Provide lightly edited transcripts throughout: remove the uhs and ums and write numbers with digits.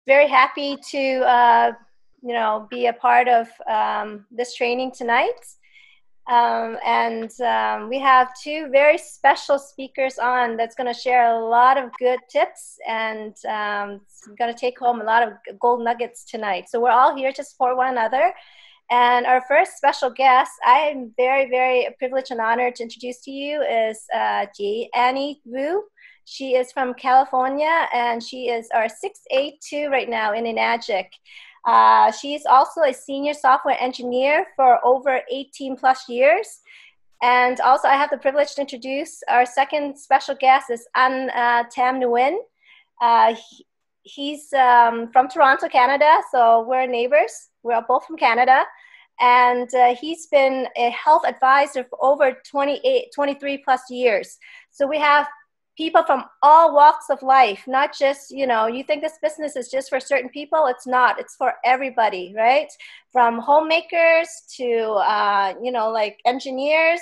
very happy to be a part of this training tonight. We have two very special speakers on that's going to share a lot of good tips and going to take home a lot of gold nuggets tonight. So we're all here to support one another. And our first special guest, I am very, very privileged and honored to introduce to you is Annie Wu. She is from California, and she is our 682 right now in Enagic. She's also a senior software engineer for over 18 plus years. And also I have the privilege to introduce our second special guest is Tam Nguyen. He's from Toronto, Canada, so we're neighbors. We're both from Canada. And he's been a health advisor for over 23 plus years. So we have people from all walks of life, not just, you think this business is just for certain people. It's not. It's for everybody, right? From homemakers to, like engineers,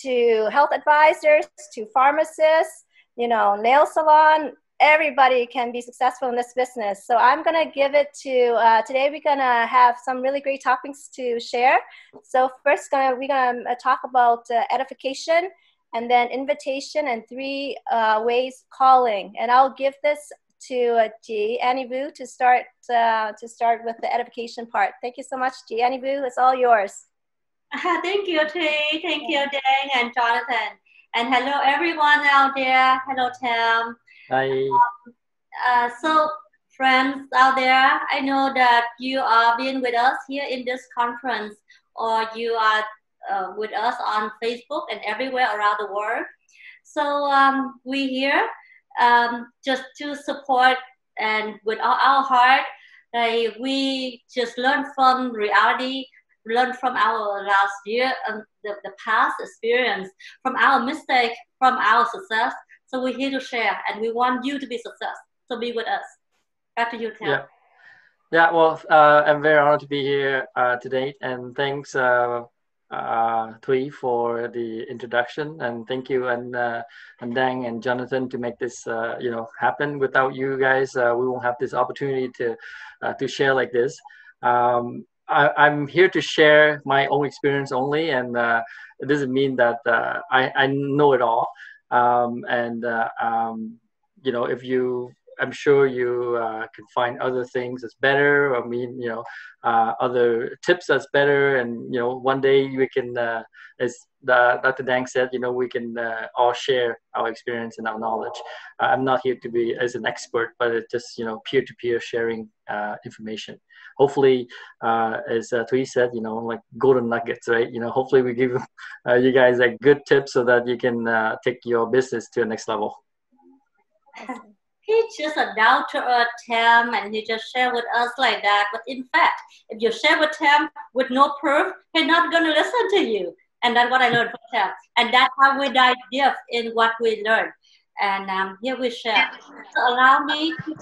to health advisors, to pharmacists, nail salon. Everybody can be successful in this business. So I'm going to give it to, today we're going to have some really great topics to share. So first we're going to talk about edification, and then invitation, and three ways calling. And I'll give this to Annie Vu to start with the edification part. Thank you so much, Annie Vu. It's all yours. Thank you, Thuy. Thank you, Dang and Jonathan. And hello, everyone out there. Hello, Tam. Hi. So, friends out there, I know that you are being with us here in this conference, or you are with us on Facebook and everywhere around the world. So we're here just to support, and with all our heart, we just learn from reality, learn from our last year, the past experience, from our mistake, from our success. So we're here to share, and we want you to be success. So be with us. Back to you, Tam. Yeah. Well, I'm very honored to be here today, and thanks, Thuy, for the introduction, and thank you and Dang and Jonathan to make this happen. Without you guys, we won't have this opportunity to share like this. I'm here to share my own experience only, and it doesn't mean that I know it all. If you, I'm sure you can find other things that's better. I mean, other tips that's better. And, one day we can, as Dr. Dang said, we can all share our experience and our knowledge. I'm not here to be as an expert, but it's just, peer-to-peer sharing information. Hopefully, as Thuy said, like golden nuggets, right? Hopefully we give you guys like good tips so that you can take your business to the next level. He's just a down-to-earth Tam, and he just share with us like that. But in fact, if you share with Tam with no proof, he's not going to listen to you. And that's what I learned from Tam. And that's how we dive deep in what we learned. And here we share. So allow me to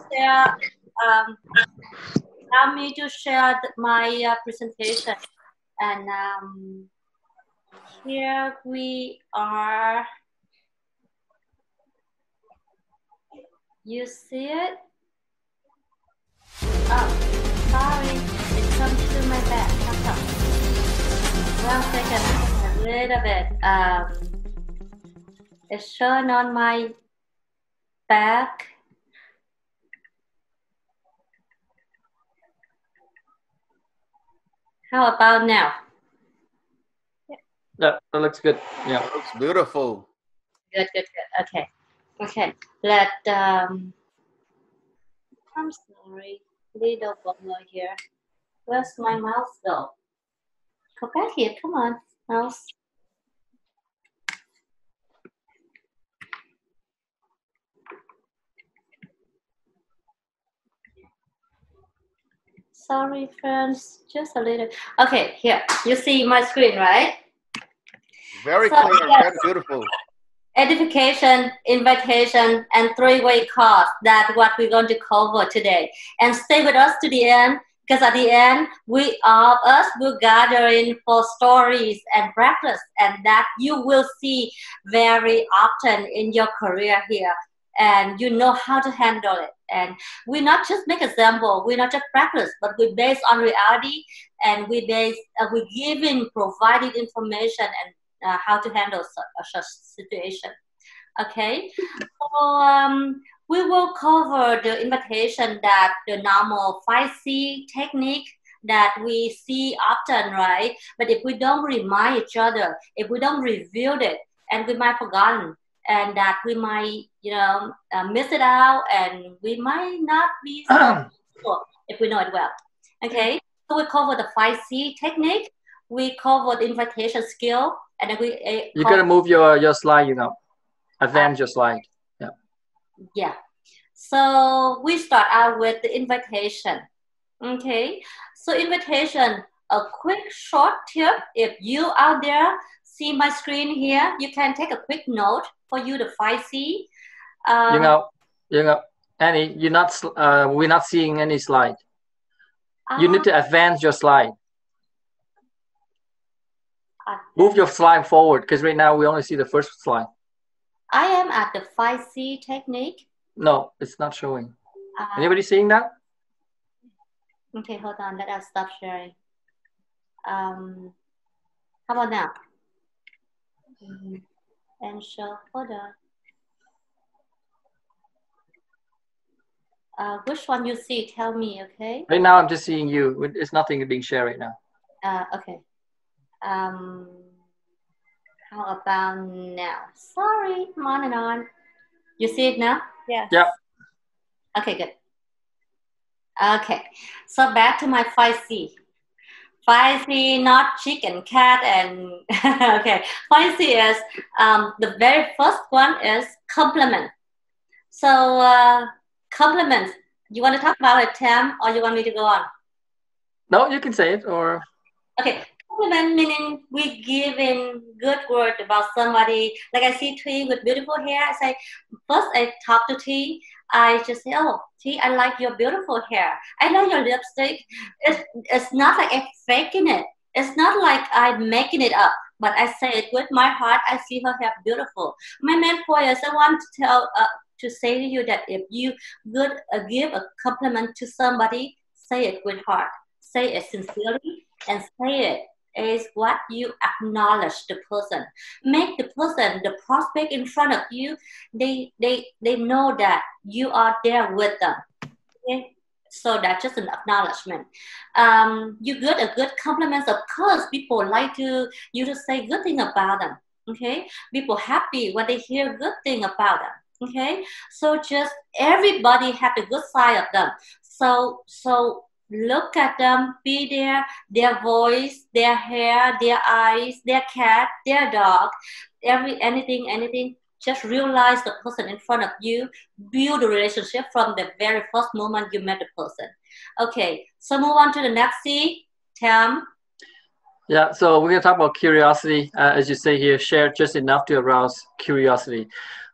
share my presentation. And here we are. You see it? Oh, sorry. It comes to my back. One second. A little bit. It's shown on my back. How about now? Yeah, that looks good. Yeah. That looks beautiful. Good. Okay, I'm sorry, little bubble here. Where's my mouse go? Go back here, come on, mouse. Sorry, friends, just a little. Okay, here, you see my screen, right? Very clear, very beautiful. Edification, invitation, and three-way calls. That's what we're going to cover today. And stay with us to the end, because at the end, we all of us will gather in for stories and practice, and that you will see very often in your career here. and you know how to handle it. And we not just make example, we not just practice, but we based on reality, and we giving provided information and how to handle such situation. Okay, so we will cover the invitation that the normal 5C technique that we see often, right? But if we don't remind each other, if we don't review it, and we might forgotten, and that we might, miss it out, and we might not be so sure if we know it well. Okay, so we cover the 5C technique, we cover the invitation skill, and then we. You gotta move your slide, advance your slide. Yeah. Yeah. So we start out with the invitation. Okay. So invitation, a quick short tip. If you out there see my screen here, you can take a quick note for you to 5C. Annie, we're not seeing any slide. You need to advance your slide. Move your slide forward, because right now we only see the first slide. I am at the 5C technique. No, it's not showing. Anybody seeing that? Okay, hold on. Let us stop sharing. How about now? And show, hold on. Which one you see? Tell me, okay? Right now, I'm just seeing you. It's nothing being shared right now. Okay. How about now? Sorry, I'm on and on. You see it now? Yeah. Yeah. Okay, good. Okay, so back to my 5C. 5C, not chicken, cat, and okay. 5C is the very first one is compliment. So compliments. You want to talk about it, Tam, or you want me to go on? No, you can say it, or okay. Compliment meaning we give in good word about somebody. Like I see Thuy with beautiful hair. I say, first I talk to Thuy. I just say, oh, Thuy, I like your beautiful hair. I like your lipstick. It's not like I'm faking it. It's not like I'm making it up. But I say it with my heart. I see her hair beautiful. My main point is I want to say to you that if you give a compliment to somebody, say it with heart. Say it sincerely, and say it is what you acknowledge the person. Make the person, the prospect in front of you, they know that you are there with them. Okay? So that's just an acknowledgement. You get a good compliments. Of course, people like you to say good thing about them. Okay, people happy when they hear good thing about them. Okay, so just everybody have the good side of them. So look at them, be there, their voice, their hair, their eyes, their cat, their dog, anything. Just realize the person in front of you, build a relationship from the very first moment you met the person. Okay, so move on to the next C, Tam. Yeah, so we're going to talk about curiosity. As you say here, share just enough to arouse curiosity.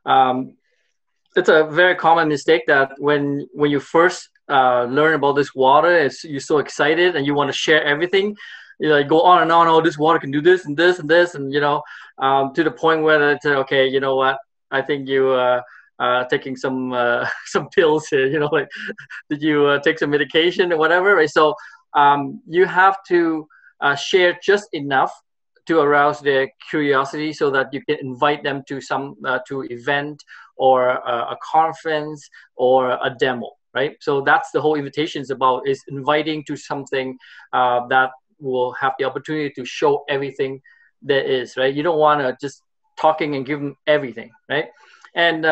It's a very common mistake that when you first learn about this water, you're so excited and you want to share everything. You like go on and on. Oh, this water can do this and this and this, and to the point where it's okay. You know what? I think you taking some pills here. Like did you take some medication or whatever? Right? So you have to share just enough to arouse their curiosity, so that you can invite them to some to event or a conference or a demo. Right, so that's the whole invitation is about, is inviting to something that will have the opportunity to show everything there is. Right, you don't want to just talking and give them everything. Right, and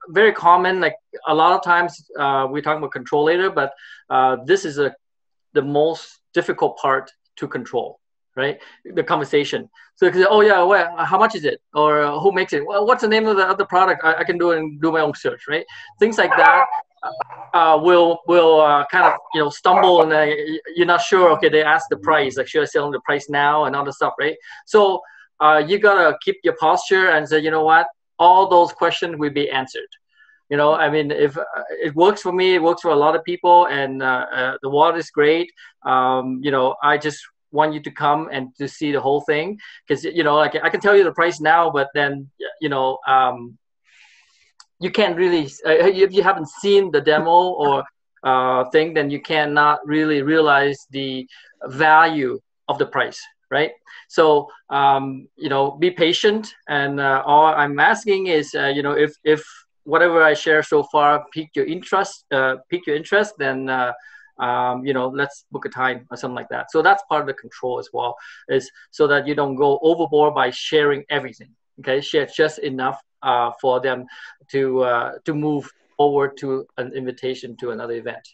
very common. Like a lot of times we talk about control later, but this is the most difficult part to control. Right, the conversation. So oh yeah, well, how much is it, or who makes it? Well, what's the name of the product? I can do it and do my own search. Right, things like that. Will kind of stumble, and you're not sure. Okay, they ask the price, like should I sell them the price now and all the stuff, right? So you gotta keep your posture and say, you know what, all those questions will be answered. I mean, if it works for me, it works for a lot of people, and the water is great. I just want you to come and to see the whole thing, because I can tell you the price now, but then you can't really, if you haven't seen the demo or thing, then you cannot really realize the value of the price, right? So you know, be patient, and all I'm asking is, you know, if whatever I share so far piqued your interest, then you know, let's book a time or something like that. So that's part of the control as well, is so that you don't go overboard by sharing everything. Okay, share just enough for them to move forward to an invitation to another event.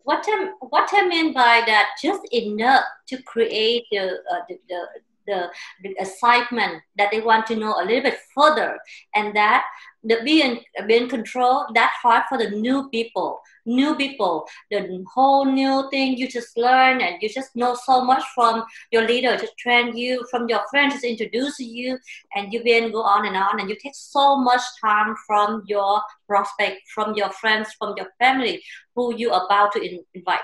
What I mean by that, just enough to create the excitement that they want to know a little bit further, and that the being control, that hard for the new people, the whole new thing you just learn, and you just know so much from your leader to train you, from your friends to introduce you, and you then go on, and you take so much time from your prospect, from your friends, from your family who you about to invite.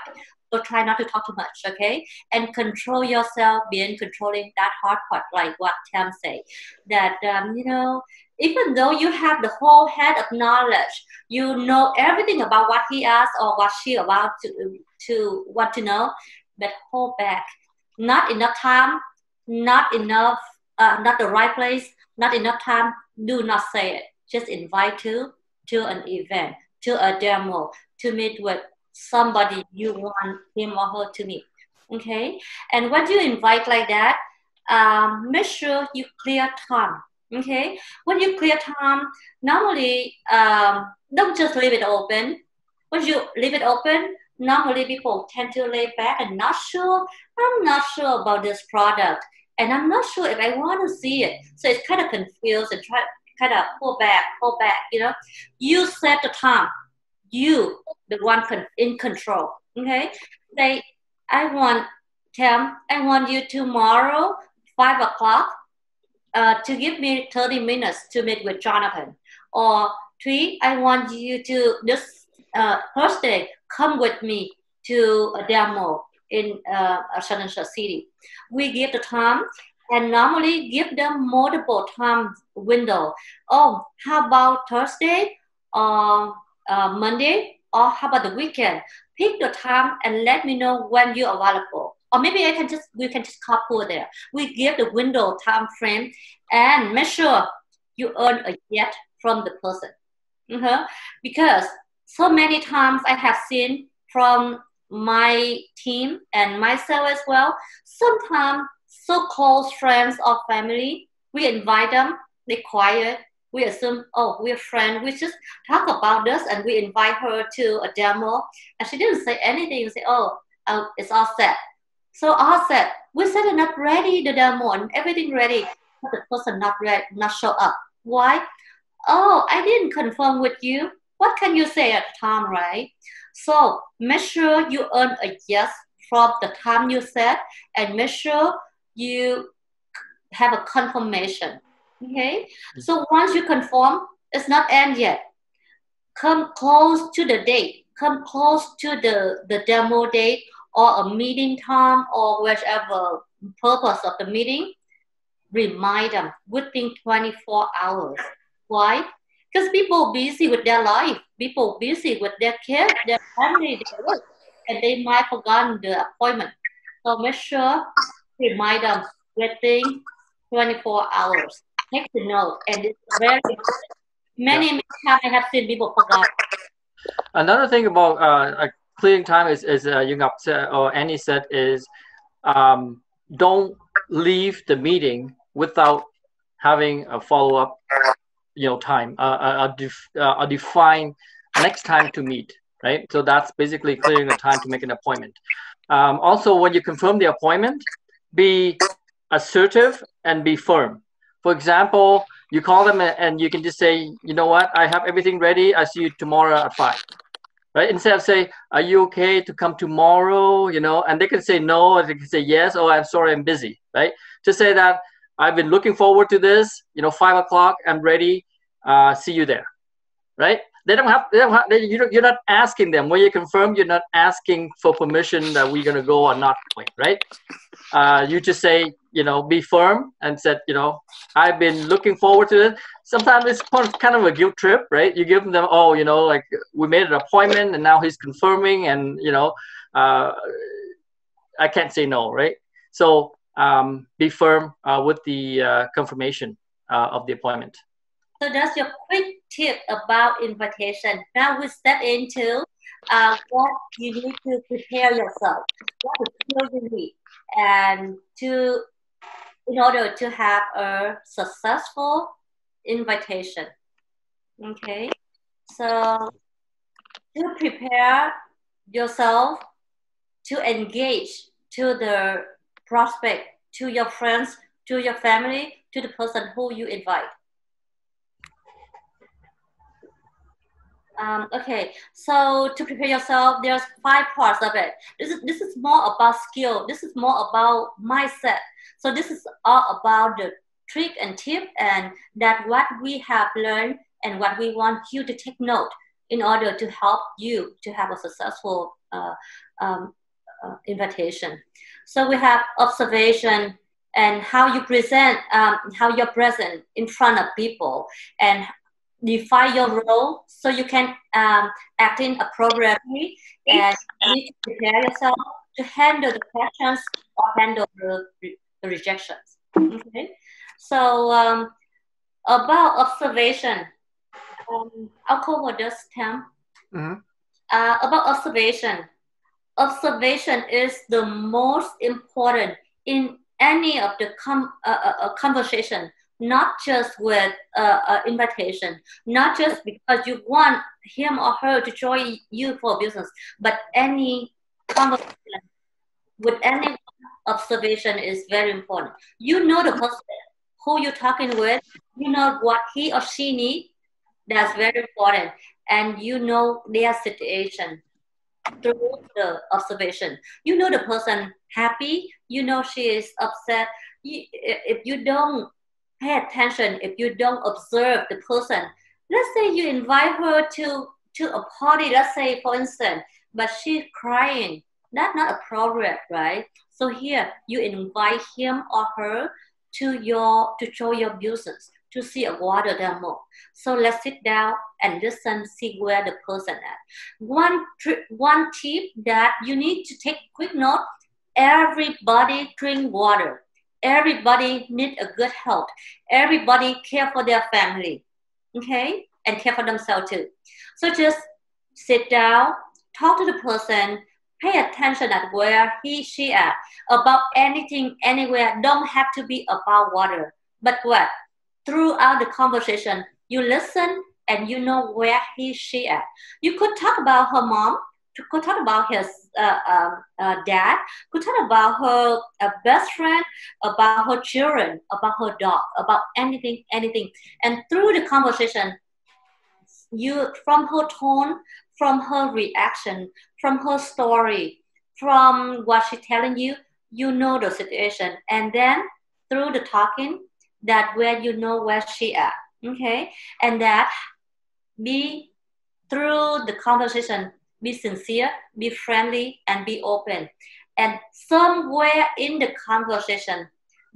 So try not to talk too much, okay? And control yourself, being controlling that hard part, like what Tam say, that you know, even though you have the whole head of knowledge, you know everything about what he asked or what she about to want to know, but hold back. Not enough time, not enough, not the right place, not enough time. Do not say it. Just invite to an event, to a demo, to meet with somebody you want him or her to meet. Okay, and when you invite like that, make sure you clear time. Okay, when you clear time, normally don't just leave it open. When you leave it open, normally people tend to lay back and not sure. I'm not sure about this product, and I'm not sure if I want to see it. So it's kind of confused and try kind of pull back. You know, you set the time. You, the one in control. Okay, say I want you tomorrow 5 o'clock. To give me 30 minutes to meet with Jonathan. Or Thuy, I want you to this Thursday come with me to a demo in Shannon City. We give the time and normally give them multiple time window. Oh, how about Thursday or Monday, or how about the weekend? Pick the time and let me know when you're available. Or maybe we can just carpool there. We give the window time frame and make sure you earn a yes from the person. Because so many times I have seen from my team and myself as well, sometimes so close friends or family, we invite them, they quiet, we assume, oh, we're friends, we just talk about this, and we invite her to a demo, and she didn't say anything. We say, oh, it's all set. So all set. We said not ready the demo and everything ready, but the person not ready, not show up. Why? Oh, I didn't confirm with you. What can you say at the time, right? So make sure you earn a yes from the time you set, and make sure you have a confirmation. Okay. So once you confirm, it's not end yet. Come close to the date. Come close to the demo date, or a meeting time, or whichever purpose of the meeting, remind them within 24 hours. Why? Because people busy with their life, people busy with their kids, their family, their work, and they might forget the appointment. So make sure remind them within 24 hours. Take the note, and it's very many times I have seen people forget. Another thing about clearing time is Yung said, or Annie said, is don't leave the meeting without having a follow-up, time, a defined next time to meet, right? So that's basically clearing the time to make an appointment. Also, when you confirm the appointment, be assertive and be firm. For example, you call them and you can just say, you know what, I have everything ready. I see you tomorrow at 5. Right? Instead of say, are you okay to come tomorrow? And they can say no, or they can say yes. Oh, I'm sorry, I'm busy. Right? Just say that I've been looking forward to this. 5 o'clock, I'm ready. See you there. Right? You're not asking them. When you confirm, you're not asking for permission that we're gonna go or not going. Right? You just say, be firm and said, I've been looking forward to it. Sometimes it's kind of a guilt trip, right? You give them, oh, like we made an appointment and now he's confirming, and I can't say no, right? So be firm with the confirmation of the appointment. So that's your quick tip about invitation. Now we step into what you need to prepare yourself, what skills you need, and in order to have a successful invitation. Okay, so to prepare yourself to engage to the prospect, to your friends, to your family, to the person who you invite. Okay, so to prepare yourself, there's 5 parts of it. This is more about skill. This is more about mindset. So this is all about the trick and tip, and that what we have learned and what we want you to take note in order to help you to have a successful invitation. So we have observation and how you present, how you're present in front of people, and define your role so you can act in appropriately, and you need to prepare yourself to handle the questions or handle the rejections. Okay, so about observation, I'll cover this, Tam. About observation. Observation is the most important in any of the conversation, not just with invitation, not just because you want him or her to join you for business, but any conversation with any observation is very important. You know the person who you're talking with, you know what he or she needs. That's very important, and you know their situation through the observation. You know the person happy, you know she is upset. If you don't pay attention, if you don't observe the person, let's say you invite her to a party, let's say for instance, but she's crying, that's not appropriate, right? So here you invite him or her to show your business, to see a water demo. So let's sit down and listen, see where the person at. One tip that you need to take quick note: everybody drink water. Everybody need a good health. Everybody care for their family, okay, and care for themselves too. So just sit down, talk to the person, pay attention at where he, she at, about anything, anywhere. Don't have to be about water, but what? Throughout the conversation, you listen and you know where he, she at. You could talk about her mom, could talk about his dad, could talk about her best friend, about her children, about her dog, about anything. And through the conversation, you, from her tone, from her reaction, from her story, from what she's telling you, you know the situation. And then through the talking, that where you know where she at, okay? And that be through the conversation, be sincere, be friendly, and be open. And somewhere in the conversation,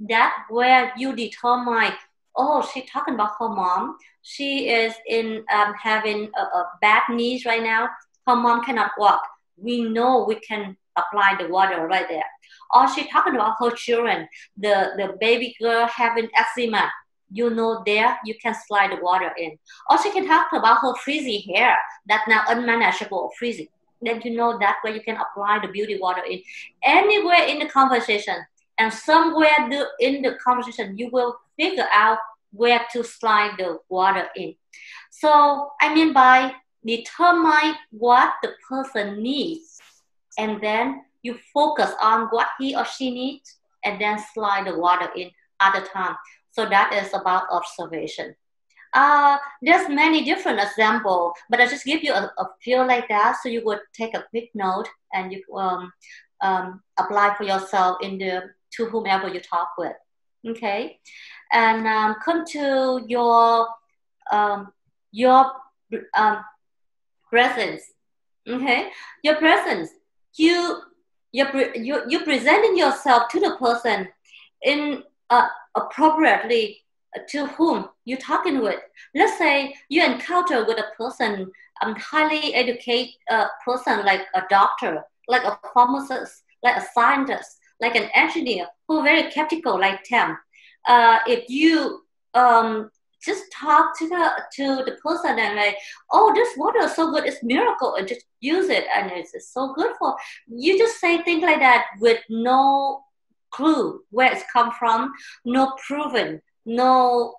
that where you determine, oh, she's talking about her mom. She is in having a bad knees right now. Her mom cannot walk. We know we can apply the water right there. Or she's talking about her children, the baby girl having eczema. You know there, you can slide the water in. Or she can talk about her frizzy hair that's now unmanageable, frizzy. Then you know that where you can apply the beauty water in. Anywhere in the conversation, and somewhere in the conversation, you will figure out where to slide the water in. So I mean by determine what the person needs, and then you focus on what he or she needs, and then slide the water in at a time. So that is about observation. There's many different examples, but I just give you a few like that, so you would take a quick note and you apply for yourself to whomever you talk with. Okay, and come to your presence. Okay, your presence. You presenting yourself to the person in appropriately to whom you're talking with. Let's say you encounter with a person, highly educated person like a doctor, like a pharmacist, like a scientist, like an engineer who are very skeptical like them. If you just talk to the person and like, oh, this water is so good, it's miracle, and just use it, and it's so good for you. Just say things like that with no clue where it's come from, no proven, no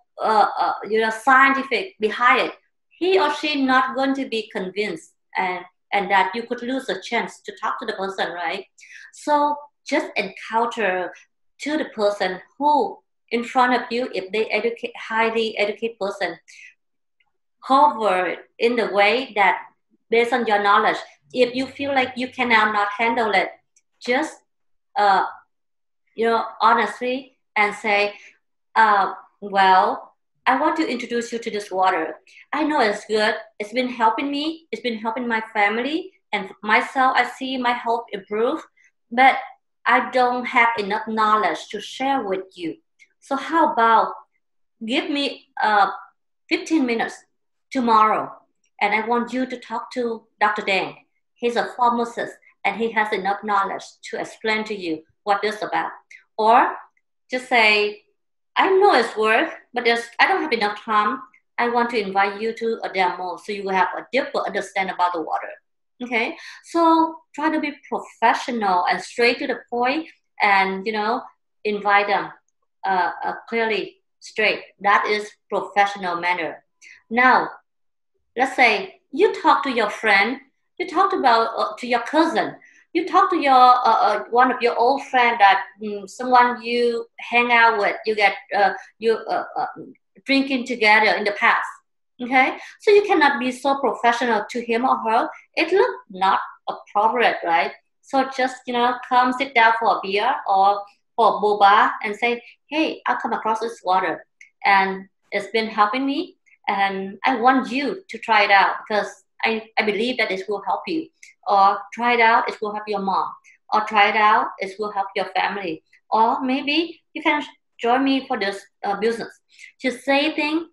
scientific behind it. He or she not going to be convinced, and that you could lose a chance to talk to the person, right? So just encounter to the person who in front of you, if they highly educated person, cover in the way that based on your knowledge. If you feel like you cannot not handle it, just honestly and say, well, I want to introduce you to this water. I know it's good. It's been helping me. It's been helping my family and myself. I see my health improve, but I don't have enough knowledge to share with you. So how about give me 15 minutes tomorrow, and I want you to talk to Dr. Deng. He's a pharmacist, and he has enough knowledge to explain to you what this is about. Or just say, I know it's work, but I don't have enough time. I want to invite you to a demo so you will have a deeper understanding about the water. Okay, so try to be professional and straight to the point, and invite them clearly, straight. That is professional manner. Now, let's say you talk to your friend, you talk about to your cousin, you talk to your one of your old friend that someone you hang out with, you get drinking together in the past. Okay, so you cannot be so professional to him or her. It look not appropriate, right? So just come sit down for a beer or for boba and say, hey, I come across this water and it's been helping me, and I want you to try it out because I believe that it will help you. Or try it out, it will help your mom. Or try it out, it will help your family. Or maybe you can join me for this business. Just say things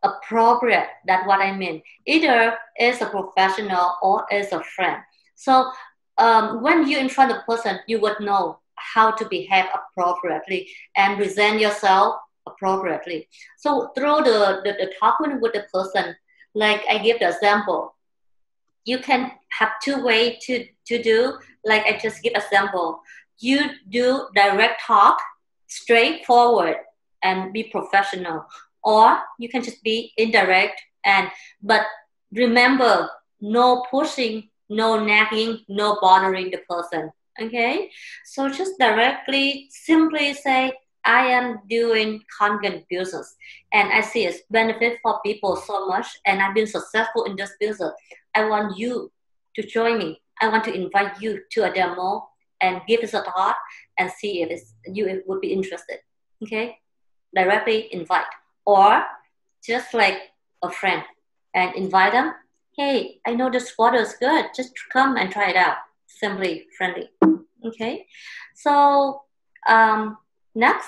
appropriate. That's what I mean. Either as a professional or as a friend. So when you're in front of a person, you would know how to behave appropriately and present yourself appropriately. So through the talking with the person, like I give the example, you can have two ways to do, like I just give example. You do direct talk, straightforward, and be professional. Or you can just be indirect, but remember, no pushing, no nagging, no bothering the person. Okay, so just directly, simply say, I am doing content business and I see it's benefit for people so much, and I've been successful in this business. I want you to join me. I want to invite you to a demo and give us a thought and see if you would be interested. Okay, directly invite. Or just like a friend and invite them. Hey, I know this water is good. Just come and try it out. Simply friendly. Okay. So next,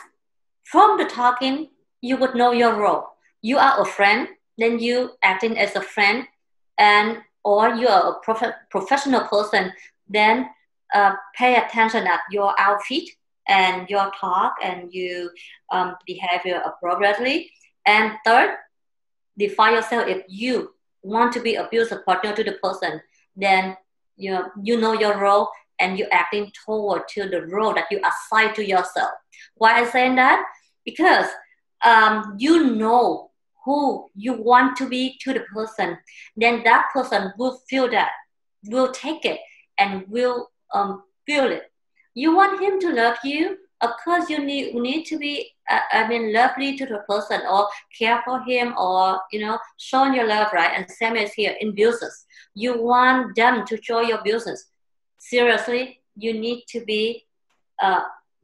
from the talking, you would know your role. You are a friend, then you acting as a friend, or you are a professional person. Then pay attention at your outfit and your talk and you behavior appropriately. And third, define yourself. If you want to be a business partner to the person, then you know your role and you're acting toward to the role that you assign to yourself. Why I saying that? Because you know who you want to be to the person, then that person will feel that, will take it, and will feel it. You want him to love you, of course you need to be lovely to the person, or care for him, or showing your love, right? And same as here in business, you want them to show your business seriously. You need to be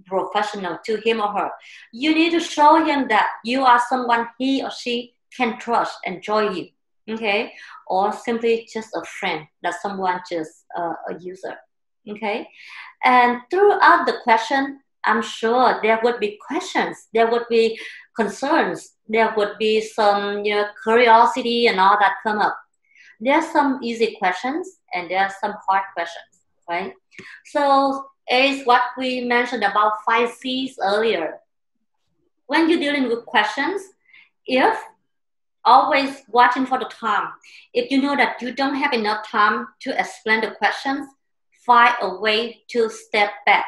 professional to him or her. You need to show him that you are someone he or she can trust and join you. Okay, or simply just a friend, that someone just a user. Okay, and throughout the question, I'm sure there would be questions, there would be concerns, there would be some, you know, curiosity and all that come up. There are some easy questions and there are some hard questions, right? So is what we mentioned about 5 C's earlier. When you're dealing with questions, if always watching for the time, if you know that you don't have enough time to explain the questions, find a way to step back,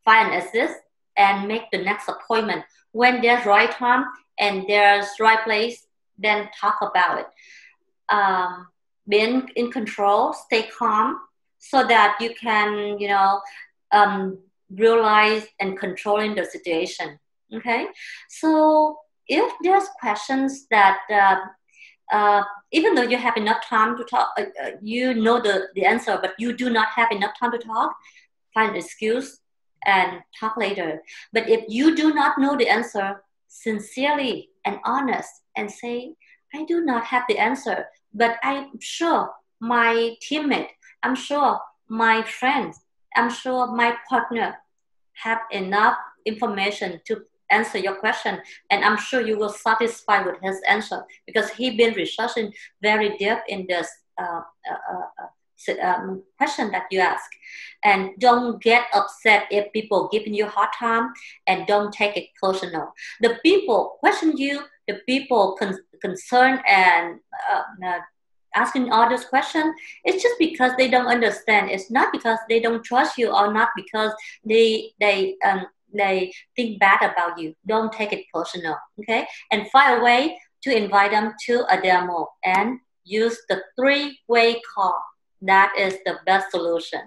find an assist, and make the next appointment. When there's right time and there's right place, then talk about it. Being in control, stay calm, so that you can, you know, realize and controlling the situation. Okay, so if there's questions that even though you have enough time to talk, you know the answer, but you do not have enough time to talk, find an excuse and talk later. But if you do not know the answer, sincerely and honest and say, I do not have the answer, but I'm sure my teammate, I'm sure my friends, I'm sure my partner have enough information to answer your question, and I'm sure you will satisfy with his answer because he been researching very deep in this question that you ask. And don't get upset if people giving you a hard time, and don't take it personal. The people question you, the people concerned and asking all those questions, it's just because they don't understand. It's not because they don't trust you or not because they think bad about you. Don't take it personal, okay? And find a way to invite them to a demo and use the 3-way call. That is the best solution,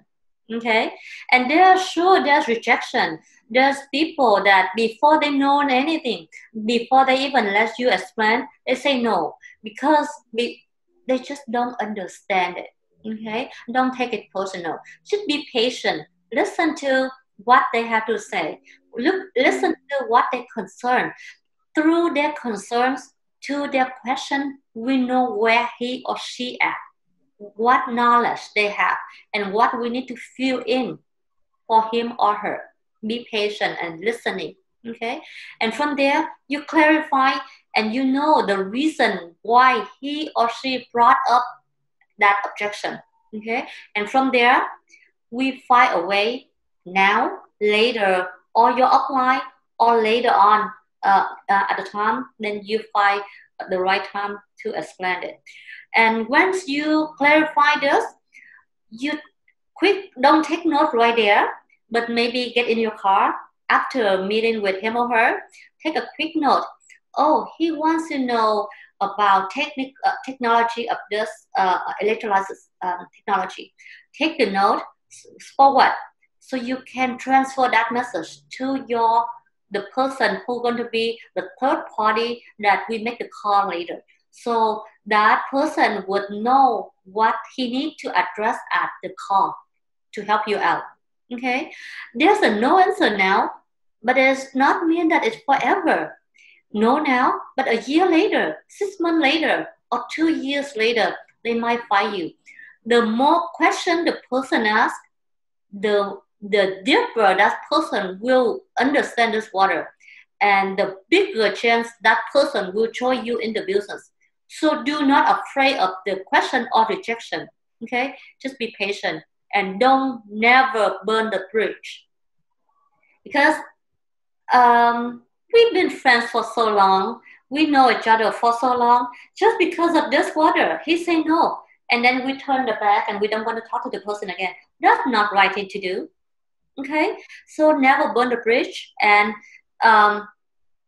okay? And there's rejection. There's people that before they know anything, before they even let you explain, they say no because they just don't understand it, okay? Don't take it personal. Just be patient. Listen to what they have to say. Listen to what they concern. Through their concerns to their question, we know where he or she at, what knowledge they have, and what we need to fill in for him or her. Be patient and listening, okay? And from there, you clarify and you know the reason why he or she brought up that objection, okay? And from there, we find a way now, later, or you're offline, or later on at the time, then you find the right time to explain it. And once you clarify this, you don't take note right there, but maybe get in your car after meeting with him or her, take a quick note. Oh, he wants to know about technology of this electrolysis technology. Take the note, for what? So you can transfer that message to the person who's going to be the third party that we make the call later. So that person would know what he needs to address at the call to help you out. Okay, there's a no answer now, but it does not mean that it's forever. No now, but a year later, 6 months later, or 2 years later, they might find you. The more question the person asks, the deeper that person will understand this water, and the bigger chance that person will join you in the business. So do not afraid of the question or rejection. Okay, just be patient and don't never burn the bridge, because we've been friends for so long, we know each other for so long. Just because of this water, he say no, and then we turn the back and we don't want to talk to the person again. That's not right thing to do. Okay, so never burn the bridge, and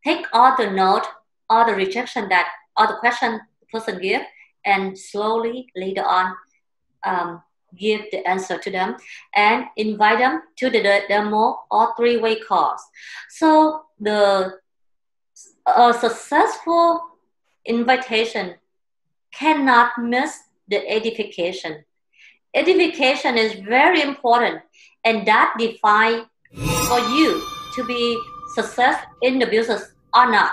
take all the note, all the rejection that, all the question the person give, and slowly later on give the answer to them and invite them to the demo or 3-way calls. So the successful invitation cannot miss the edification. Edification is very important, and that defines for you to be success in the business or not.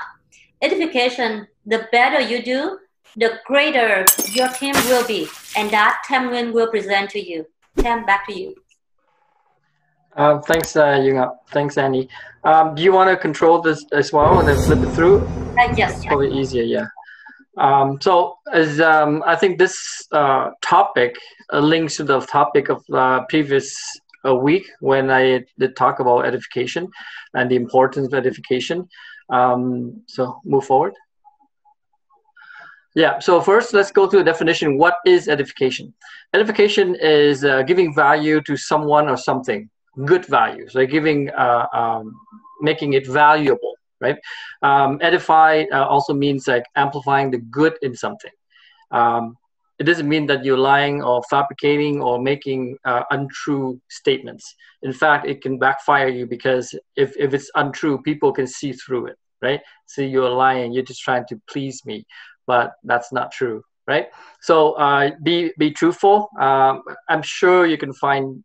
Edification, the better you do, the greater your team will be, and that Nguyen will present to you. Tam, back to you. Thanks, Yunga. Thanks, Annie. Do you want to control this as well and then flip it through? Yes. It's probably easier, yeah. So as I think this topic links to the topic of previous week when I did talk about edification and the importance of edification. So move forward. Yeah, so first let's go to the definition. What is edification? Edification is giving value to someone or something, good value. So giving, making it valuable, right? Edify also means like amplifying the good in something. It doesn't mean that you're lying or fabricating or making untrue statements. In fact, it can backfire you because if it's untrue, people can see through it, right? See, you're lying, you're just trying to please me, but that's not true, right? So be truthful. I'm sure you can find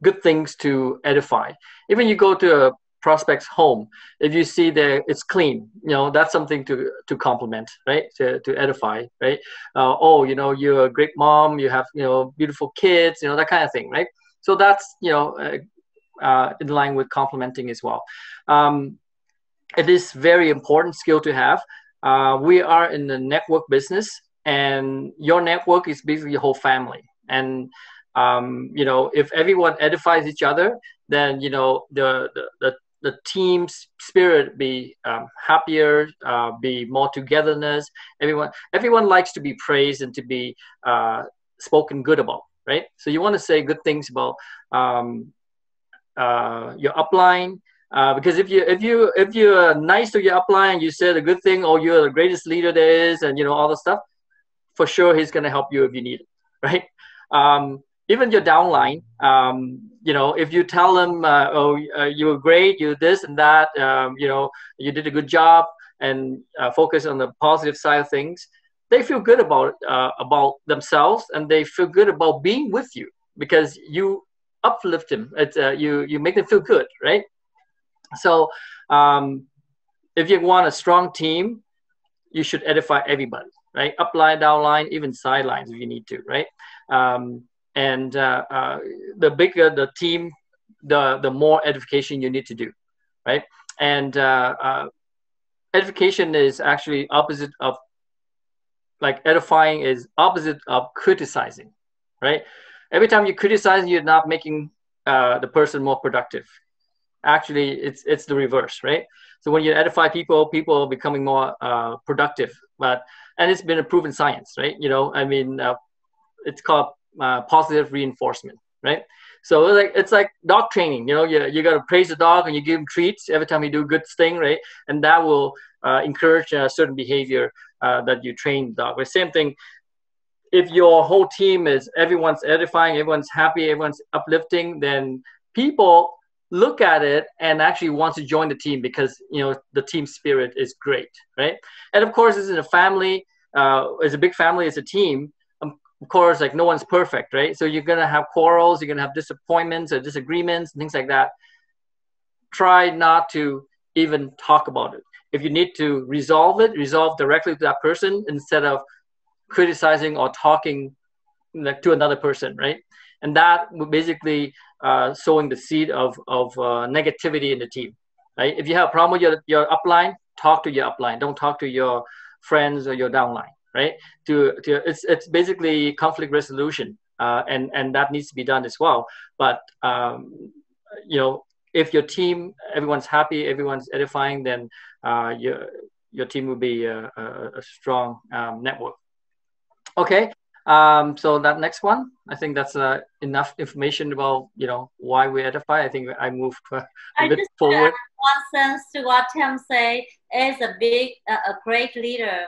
good things to edify. Even you go to a prospect's home, if you see that it's clean, that's something to compliment, right? To edify, right? Oh, you're a great mom, you have beautiful kids, that kind of thing, right? So that's in line with complimenting as well. It is very important skill to have. We are in the network business, and your network is basically your whole family. And if everyone edifies each other, then the team's spirit be happier, be more togetherness. Everyone likes to be praised and to be spoken good about, right? So you want to say good things about your upline, because if you're nice to your upline, you said a good thing, or you're the greatest leader there is, and all the stuff, for sure he's going to help you if you need it, right? Even your downline, if you tell them, you were great, you this and that, you did a good job, and focus on the positive side of things, they feel good about themselves, and they feel good about being with you because you uplift them. It's you make them feel good, right? So if you want a strong team, you should edify everybody, right? Upline, downline, even sidelines if you need to, right? And the bigger the team, the more edification you need to do, right? And edification is actually opposite of, like, edifying is opposite of criticizing, right? Every time you criticize, you're not making the person more productive. Actually, it's the reverse, right? So when you edify people are becoming more productive. And it's been a proven science, right? It's called positive reinforcement, right? So it's like dog training. You got to praise the dog and you give him treats every time you do a good thing, right? And that will encourage a certain behavior that you train the dog. The same thing. If your whole team everyone's edifying, everyone's happy, everyone's uplifting, then people look at it and actually want to join the team because the team spirit is great, right? And of course, this is a family, as a big family, as a team. Of course, like, no one's perfect, right? So you're gonna have quarrels, you're gonna have disappointments or disagreements and things like that. Try not to even talk about it. If you need to resolve directly to that person instead of criticizing or talking to another person, right? And that would basically sowing the seed of negativity in the team, right? If you have a problem with your upline, talk to your upline. Don't talk to your friends or your downline, right? It's basically conflict resolution, and that needs to be done as well. But if your team, everyone's happy, everyone's edifying, then your team will be a strong network. Okay. So that next one, I think that's enough information about why we edify. I think I moved a bit forward. One sense to what Tim say is a great leader,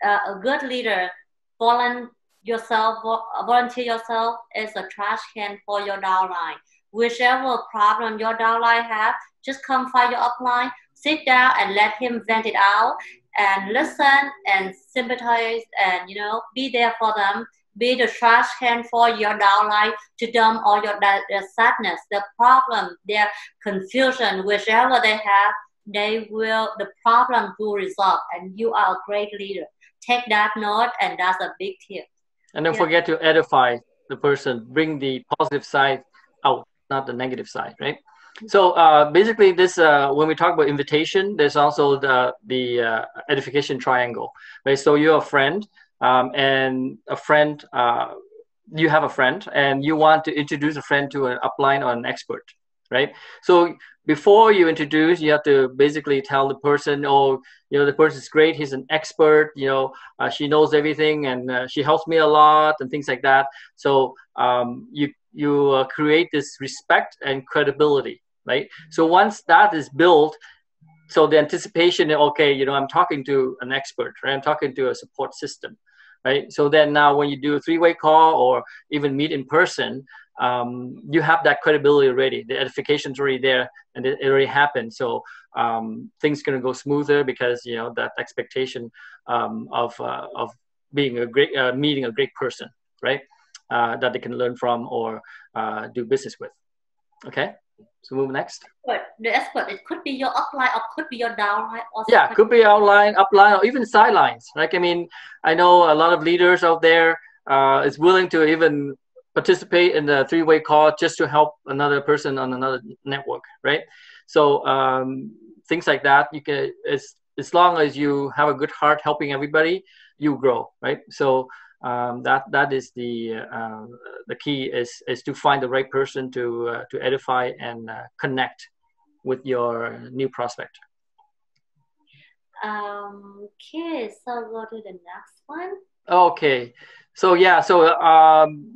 a good leader. Volunteer yourself as a trash can for your downline. Whichever problem your downline have, just come find your upline, sit down and let him vent it out, and listen and sympathize, and be there for them. Be the trash can for your downline to dump all their sadness, their problem, their confusion, whichever they have. The problem will resolve, and you are a great leader. Take that note, and that's a big tip. And don't forget to edify the person. Bring the positive side out, not the negative side, right? So basically, this when we talk about invitation, there's also the edification triangle, right? So you're a friend, and a friend, you have a friend, and you want to introduce a friend to an upline or an expert, right? So before you introduce, you have to basically tell the person, oh, the person's great, he's an expert, she knows everything, and she helps me a lot, and things like that. So you create this respect and credibility, right? So once that is built, so the anticipation, okay, I'm talking to an expert, right? I'm talking to a support system, right? So then now when you do a three-way call or even meet in person, you have that credibility already. The edification's already there, and it already happened. So things going to go smoother because that expectation of being a great meeting a great person, right? That they can learn from or do business with. Okay. So move next. But the expert, it could be your upline or could be your downline. Also yeah, could be outline, upline, or even sidelines. Like, I mean, I know a lot of leaders out there is willing to even participate in the three-way call just to help another person on another network, right? So things like that, you can, as long as you have a good heart helping everybody, you grow, right? So that is the key is to find the right person to edify and connect with your new prospect. Okay, so go to the next one. Okay, so yeah, so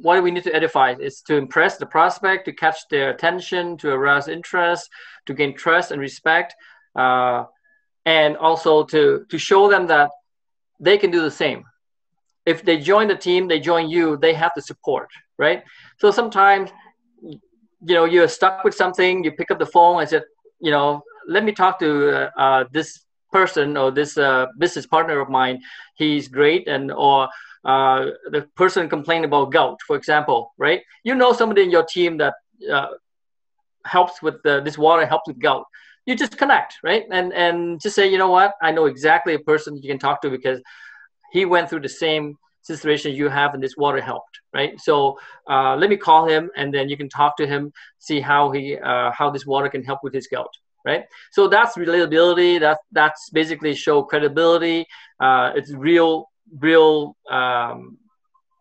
what do we need to edify? Is to impress the prospect, to catch their attention, to arouse interest, to gain trust and respect, and also to show them that they can do the same. If they join the team, they join you, they have the support, right? So sometimes, you're stuck with something, you pick up the phone and said, let me talk to this person or this business partner of mine. He's great. And or the person complained about gout, for example, right? Somebody in your team that helps with this water, helps with gout. You just connect, right? And just say, what? I know exactly a person you can talk to because he went through the same situation you have, and this water helped, right? So let me call him, and then you can talk to him, see how this water can help with his gout, right? So that's relatability. That's basically show credibility. It's real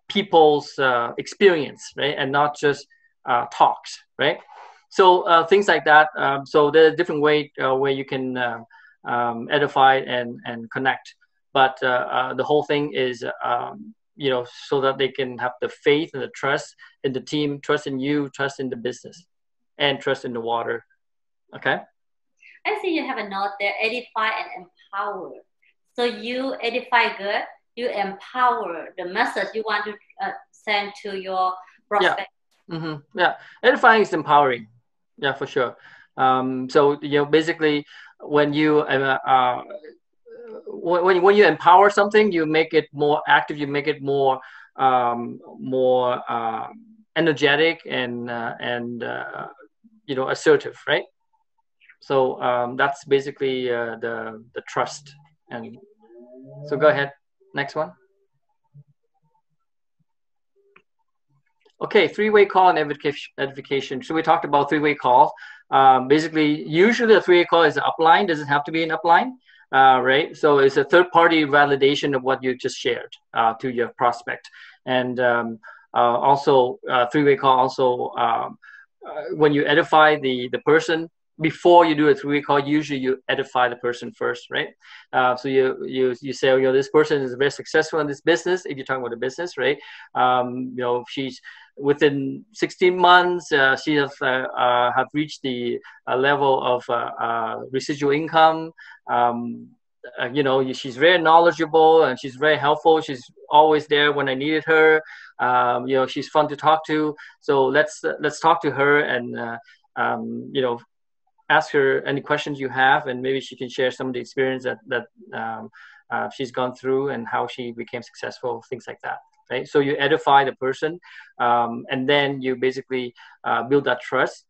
people's experience, right? And not just talks, right? So things like that. So there's a different way where you can edify and connect. But the whole thing is, so that they can have the faith and the trust in the team, trust in you, trust in the business, and trust in the water. Okay. I see you have a note there, edify and empower. So you edify good, you empower the message you want to send to your prospect. Yeah. Mm-hmm. Yeah. Edifying is empowering. Yeah, for sure. So, basically when you when you empower something, you make it more active, you make it more energetic and assertive, right? So that's basically the trust. And so go ahead, next one. Okay, three-way call and edification. So we talked about three-way call. Basically, usually a three-way call is an upline. Doesn't have to be an upline. Right? So it's a third-party validation of what you just shared to your prospect. And also, three-way call also, when you edify the person, before you do a three-way call, usually you edify the person first, right? So you say, this person is very successful in this business, if you're talking about the business, right? She's within 16 months, she has have reached the level of residual income. She's very knowledgeable and she's very helpful. She's always there when I needed her. She's fun to talk to. So let's talk to her and ask her any questions you have, and maybe she can share some of the experience that she's gone through and how she became successful, things like that. Right? So you edify the person, and then you basically build that trust.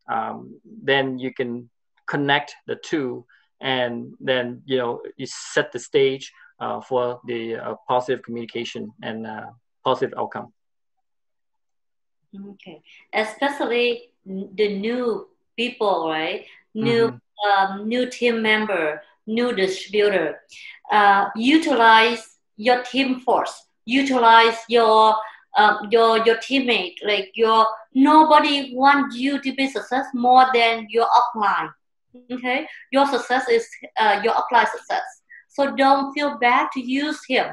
Then you can connect the two, and then you set the stage for the positive communication and positive outcome. Okay, especially the new people, right? Mm-hmm. New team member, new distributor. Utilize your team force. Utilize your teammate. Like nobody wants you to be success more than your upline. Okay, your success is your upline success. So don't feel bad to use him.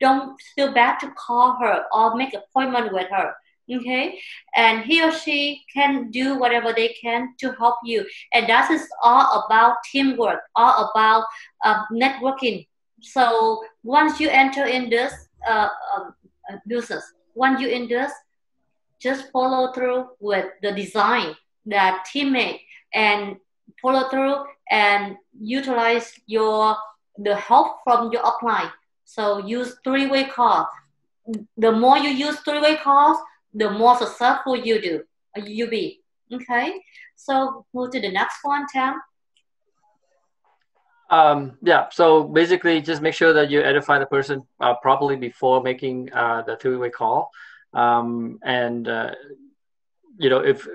Don't feel bad to call her or make appointment with her. Okay, and he or she can do whatever they can to help you, and that is all about teamwork, all about networking. So once you enter in this business, once you in this, just follow through with the design, that teammate, and follow through and utilize the help from your upline. So use three-way call. The more you use three-way calls, the more successful you be. Okay, so move to the next one, Tam. Yeah, so basically just make sure that you edify the person properly before making the three-way call. And if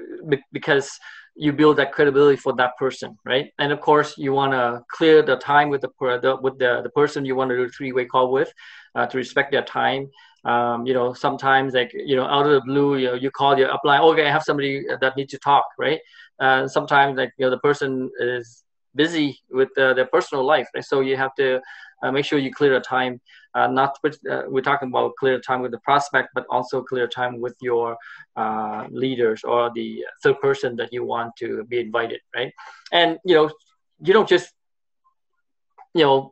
because you build that credibility for that person, right? And of course you want to clear the time with the person you want to do a three-way call with, to respect their time. Sometimes, like, out of the blue, you call your upline, okay, I have somebody that needs to talk, right? Sometimes, like, the person is busy with their personal life, right? So you have to make sure you clear the time. We're talking about clear time with the prospect, but also clear time with your leaders or the third person that you want to be invited, right? And you don't just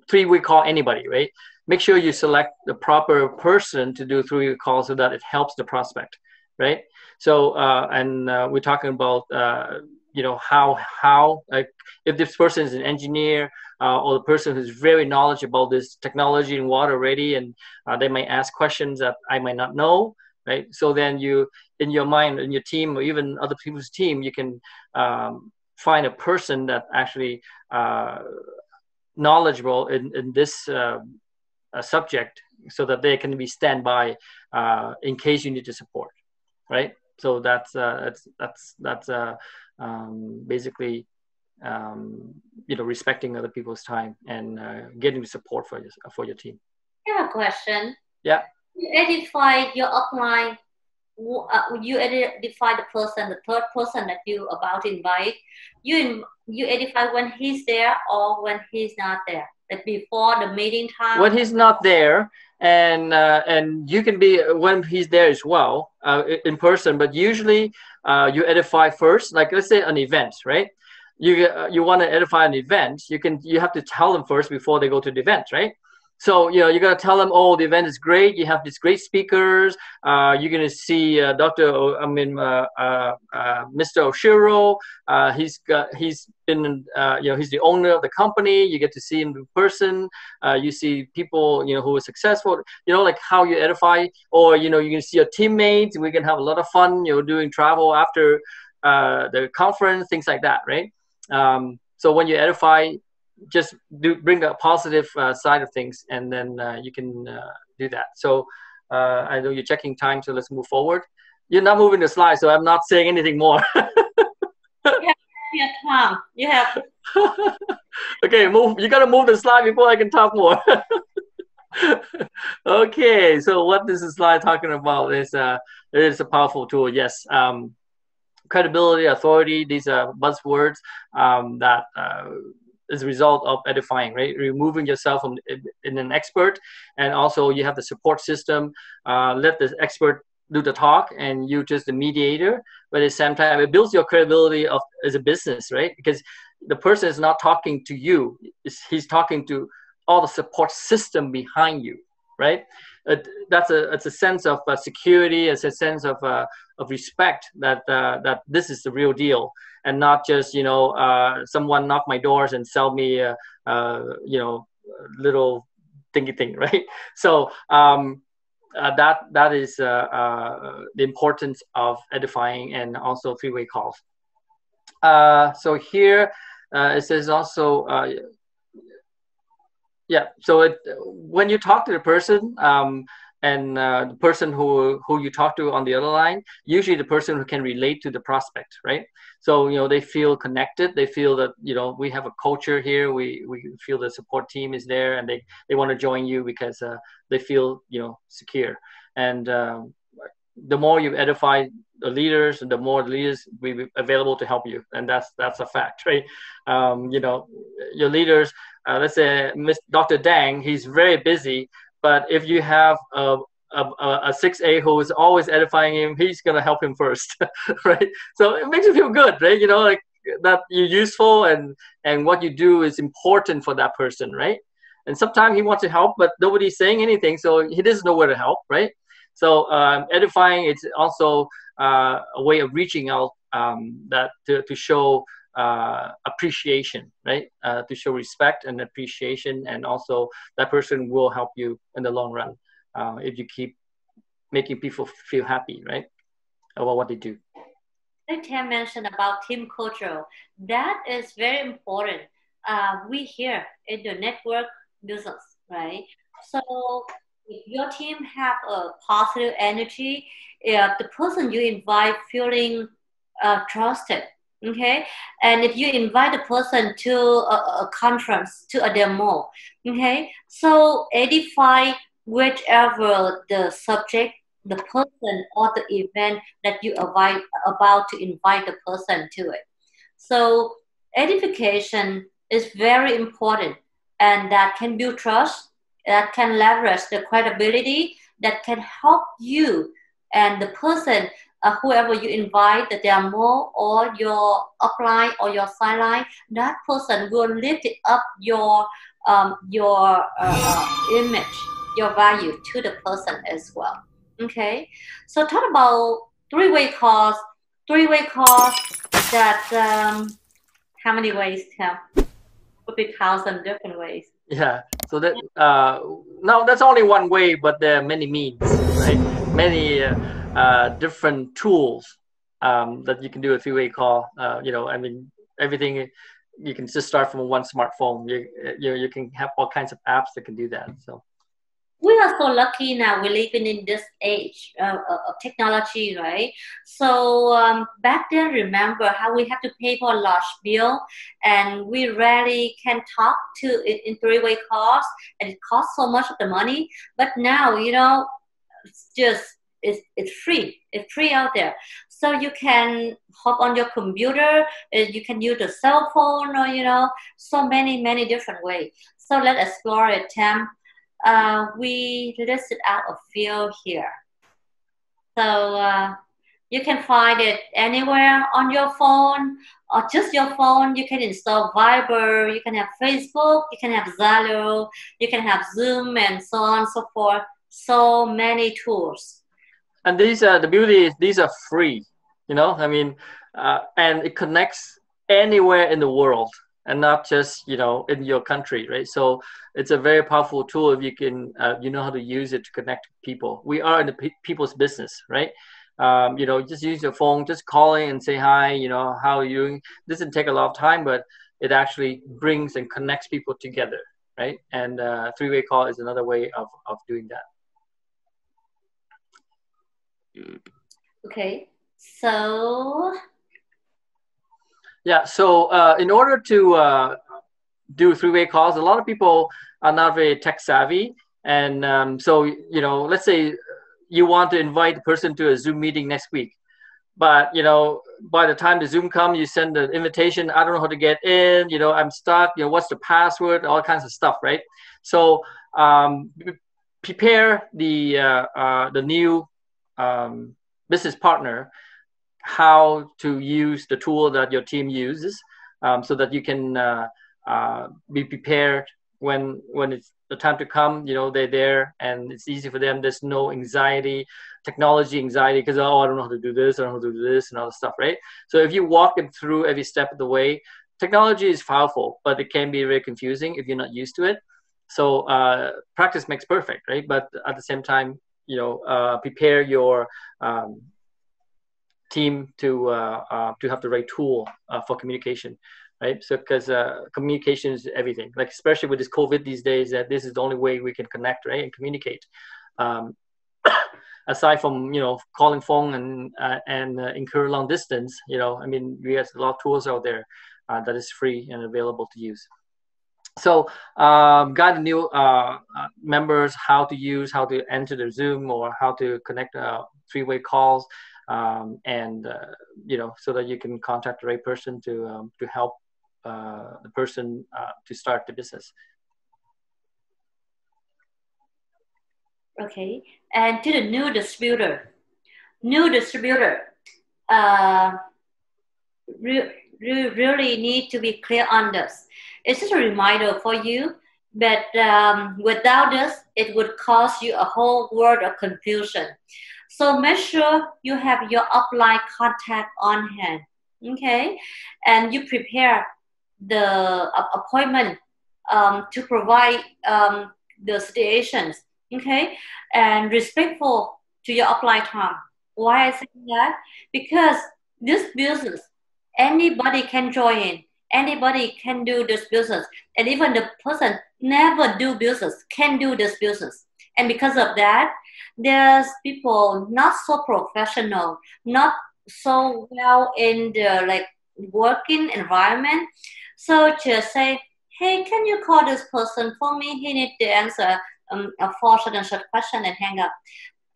three-way call anybody, right? Make sure you select the proper person to do three-way call so that it helps the prospect, right? So we're talking about how, like, if this person is an engineer, or the person who's very knowledgeable about this technology and water already, and they might ask questions that I might not know, right? So then you, in your mind, in your team, or even other people's team, you can find a person that actually knowledgeable in this subject, so that they can be standby in case you need to support, right? So that's basically respecting other people's time and getting support for your team. I have a question. Yeah. You edify your upline. You edify the person, the third person that you about to invite. You edify when he's there or when he's not there. Like before the meeting time. When he's not there, and you can be when he's there as well, in person. But usually, you edify first. Like, let's say an event, right? You want to edify an event. You have to tell them first before they go to the event, right? So you got to tell them, oh, the event is great. You have these great speakers. You're gonna see Mr. Oshiro. He's been he's the owner of the company. You get to see him in person. You see people who are successful. Like how you edify, or you can see your teammates. We can have a lot of fun. Doing travel after the conference, things like that, right? So when you edify, just bring the positive side of things, and then you can do that. So I know you're checking time, so let's move forward. You're not moving the slide, so I'm not saying anything more. You have Okay, move. You gotta move the slide before I can talk more. Okay, so what this slide talking about is it is a powerful tool. Yes. Credibility, authority, these are buzzwords that is a result of edifying, right? Removing yourself from in an expert, and also you have the support system. Let the expert do the talk, and you just the mediator. But at the same time, it builds your credibility as a business, right? Because the person is not talking to you; he's talking to all the support system behind you, right? It's a sense of security. It's a sense of respect that this is the real deal, and not just someone knock my doors and sell me little thingy thing, right? So that is the importance of edifying, and also three-way calls. So here it says also. Yeah, so when you talk to the person, and the person who you talk to on the other line, usually the person who can relate to the prospect, right? So they feel connected. They feel that we have a culture here. We feel the support team is there, and they want to join you because they feel secure. And the more you edify the leaders, the more the leaders will be available to help you, and that's a fact, right? Your leaders, let's say Dr. Dang, he's very busy, but if you have a 6A who is always edifying him, he's gonna help him first, right? So it makes you feel good, right? Like that you're useful, and what you do is important for that person, right? And sometimes he wants to help, but nobody's saying anything, so he doesn't know where to help, right? So edifying, it's also a way of reaching out, that to show appreciation, right? To show respect and appreciation, and also that person will help you in the long run if you keep making people feel happy, right, about what they do. Like Tam mentioned about team culture, that is very important. We here in the network business, right? So if your team have a positive energy, if the person you invite feeling trusted, okay, and if you invite the person to a conference, to a demo, okay, so edify whichever the subject, the person or the event that you about to invite the person to it. So edification is very important, and that can build trust, that can leverage the credibility, that can help you and the person, whoever you invite, the demo or your upline or your sideline, that person will lift up your image, your value to the person as well. Okay, so talk about three-way calls. Three-way calls that how many ways, Tim? Would be 1,000 different ways. Yeah. So that no, that's only one way, but there are many means, right? Many different tools that you can do a three-way call. I mean, everything you can just start from one smartphone. You can have all kinds of apps that can do that. So we are so lucky now. We're living in this age of technology, right? So back then, remember how we have to pay for a large bill, and we rarely can talk to it in three-way calls, and it costs so much of the money. But now, it's just it's free. It's free out there. So you can hop on your computer. You can use a cell phone, or so many different ways. So let's explore it, Tam. We listed out a few here. So you can find it anywhere on your phone, or just your phone. You can install Viber, you can have Facebook, you can have Zalo, you can have Zoom, and so on and so forth. So many tools. And the beauty is these are free, I mean, and it connects anywhere in the world, and not just in your country, right? So it's a very powerful tool if you can you know how to use it to connect people. We are in the people's business, right? Just use your phone, just calling and say hi, how are you doing? This doesn't take a lot of time, but it actually brings and connects people together, right? And three-way call is another way of doing that. Okay, so yeah, so in order to do three-way calls, a lot of people are not very tech savvy, and so let's say you want to invite the person to a Zoom meeting next week, but by the time the Zoom comes, you send the invitation. I don't know how to get in. I'm stuck. What's the password? All kinds of stuff, right? So prepare the new business partner how to use the tool that your team uses, so that you can be prepared when it's the time to come. They're there and it's easy for them. There's no technology anxiety, because I don't know how to do this, I don't know how to do this, and all the stuff, right? So if you walk them through every step of the way, technology is powerful, but it can be very confusing if you're not used to it. So practice makes perfect, right? But at the same time, prepare your team to have the right tool for communication, right? So because communication is everything, like especially with this COVID these days, that this is the only way we can connect, right, and communicate. aside from, you know, calling phone and incur long distance, you know, I mean, we have a lot of tools out there that is free and available to use. So guide the new members how to use, how to enter the Zoom, or how to connect three-way calls, and you know, so that you can contact the right person to help the person to start the business. Okay, and to the new distributor, really need to be clear on this. It's just a reminder for you, but without this, it would cause you a whole world of confusion. So make sure you have your upline contact on hand, okay? And you prepare the appointment to provide the situations, okay? And respectful to your upline time. Why I say that? Because this business, anybody can join in. Anybody can do this business. And even the person never do business can do this business. And because of that, there's people not so professional, not so well in the like working environment. So just say, hey, can you call this person for me? He needs to answer for certain question and hang up.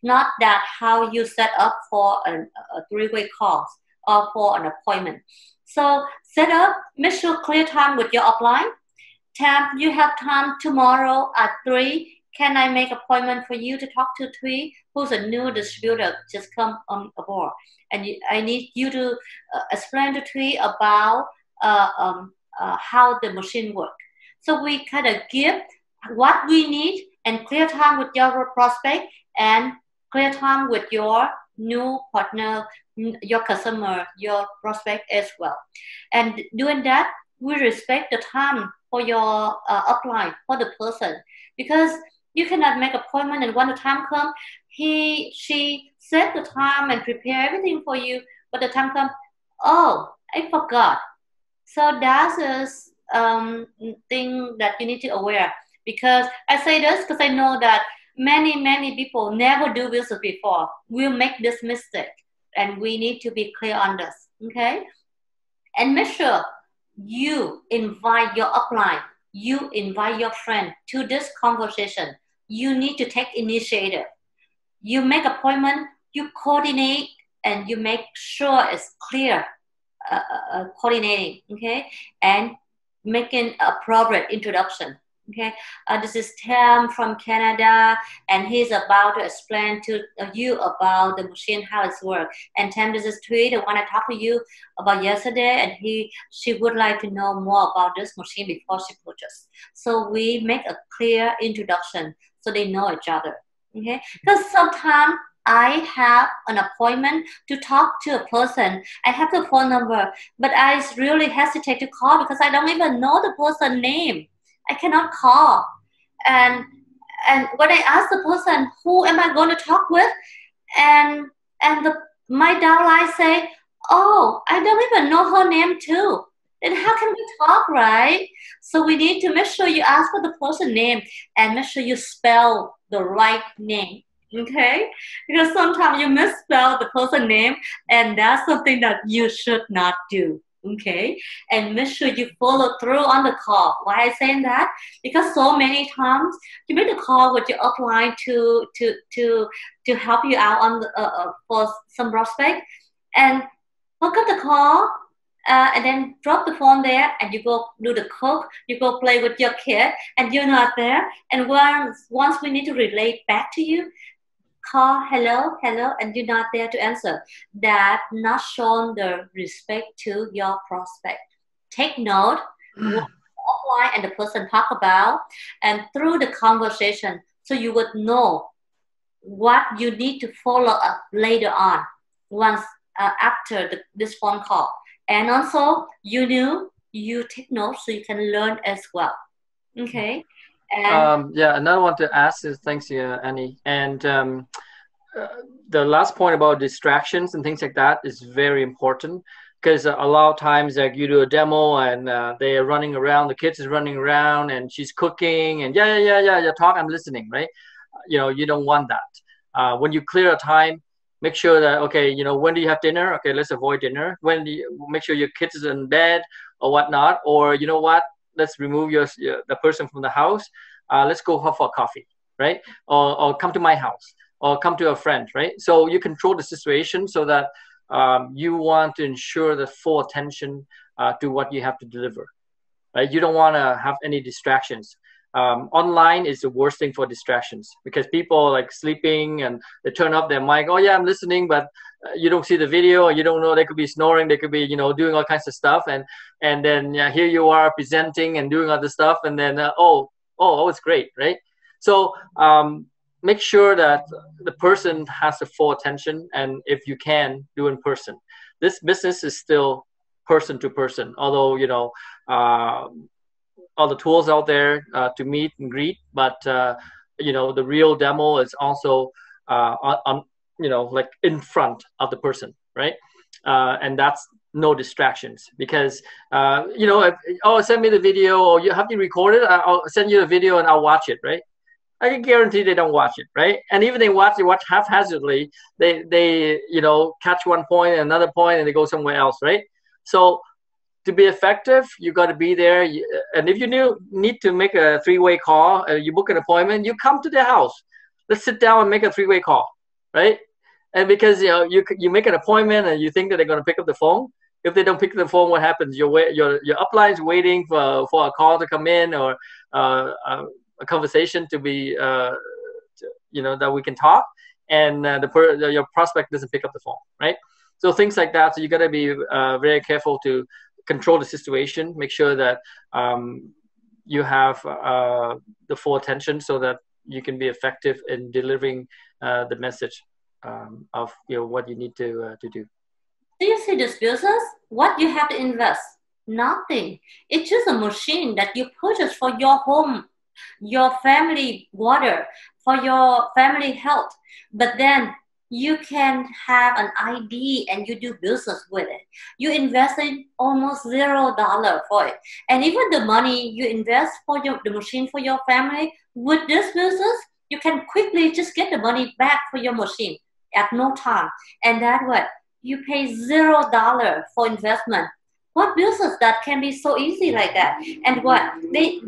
Not that how you set up for a three-way calls or for an appointment. So set up, make sure clear time with your upline. Tam, you have time tomorrow at 3. Can I make appointment for you to talk to Thuy, who's a new distributor, just come on aboard. And I need you to explain to Thuy about how the machine works. So we kind of give what we need and clear time with your prospect and clear time with your new partner, your customer, your prospect as well. And doing that, we respect the time for your upline, for the person, because you cannot make appointment and when the time comes, she set the time and prepare everything for you, but the time comes, oh, I forgot. So that's a thing that you need to aware. Because I say this because I know that many people never do business before will make this mistake, and we need to be clear on this, okay? And make sure you invite your upline, you invite your friend to this conversation. You need to take initiative. You make appointment, you coordinate, and you make sure it's clear coordinating, okay? And making appropriate introduction. Okay, this is Tam from Canada, and he's about to explain to you about the machine, how it works. And Tam, this is Thuy, the one I talked to you about yesterday, and she would like to know more about this machine before she purchases. So we make a clear introduction so they know each other. Okay, because sometimes I have an appointment to talk to a person. I have the phone number, but I really hesitate to call because I don't even know the person's name. I cannot call. And when I ask the person, who am I going to talk with? And my downline say, oh, I don't even know her name too. Then how can we talk, right? So we need to make sure you ask for the person name and make sure you spell the right name. Okay? Because sometimes you misspell the person name, and that's something that you should not do. Okay, and make sure you follow through on the call. Why I saying that? Because so many times you make a call with your upline to help you out on the, for some prospect, and hook up the call, and then drop the phone there, and you go do the cook, you go play with your kid, and you're not there. And once we need to relate back to you, call hello, and you're not there to answer. That not shown the respect to your prospect. Take note what the offline and the person talk about, and through the conversation, so you would know what you need to follow up later on, once after this phone call. And also, you take notes so you can learn as well. Okay. And yeah, another one to ask is, thanks, Annie. And the last point about distractions and things like that is very important, because a lot of times, like, you do a demo and they are running around, the kids is running around, and she's cooking, and yeah, talk, I'm listening, right? You know, you don't want that. When you clear a time, make sure that, okay, you know, when do you have dinner? Okay, let's avoid dinner. When do you make sure your kids is in bed or whatnot? Or you know what? Let's remove the person from the house. Let's go for coffee, right? Or come to my house, or come to a friend, right? So you control the situation so that you want to ensure the full attention to what you have to deliver, right? You don't want to have any distractions. Online is the worst thing for distractions, because people like sleeping and they turn up their mic. Oh yeah, I'm listening, but you don't see the video, or you don't know, they could be snoring, they could be, you know, doing all kinds of stuff, and then yeah, here you are presenting and doing other stuff, and then oh, it's great, right? So make sure that the person has the full attention, and if you can, do in person. This business is still person to person, although, you know, all the tools out there to meet and greet, but you know, the real demo is also on, you know, like in front of the person, right? And that's no distractions, because you know, send me the video, or you have to record it, I'll send you the video and I'll watch it, right? I can guarantee they don't watch it, right? And even they watch haphazardly. They you know, catch one point and another point, and they go somewhere else, right? So to be effective, you got to be there. And if you need to make a three-way call, you book an appointment, you come to their house. Let's sit down and make a three-way call, right? And because, you know, you make an appointment and you think that they're going to pick up the phone. If they don't pick up the phone, what happens? Your upline's waiting for a call to come in, or a conversation to be, you know, that we can talk, and your prospect doesn't pick up the phone, right? So things like that. So you got to be very careful to control the situation, make sure that you have the full attention, so that you can be effective in delivering the message of, you know, what you need to do. Do you see this business? What you have to invest? Nothing. It's just a machine that you purchase for your home, your family water, for your family health. But then you can have an ID and you do business with it. You invest in almost $0 for it. And even the money you invest for the machine for your family, with this business, you can quickly just get the money back for your machine at no time. And that's what you pay $0 for investment. What business that can be so easy like that? And what the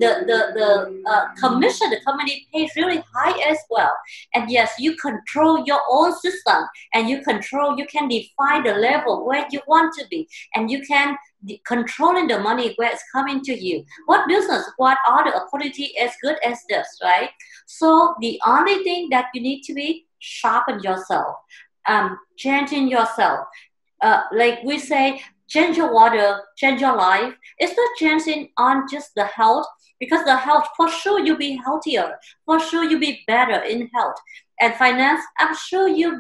commission the company pays really high as well. And yes, you control your own system, and you can define the level where you want to be, and you can controlling the money where it's coming to you. What business, what other opportunity as good as this, right? So the only thing that you need to be sharpen yourself, changing yourself. Like we say, change your water, change your life. It's not changing on just the health, because the health, for sure you'll be healthier. For sure you'll be better in health. And finance, I'm sure you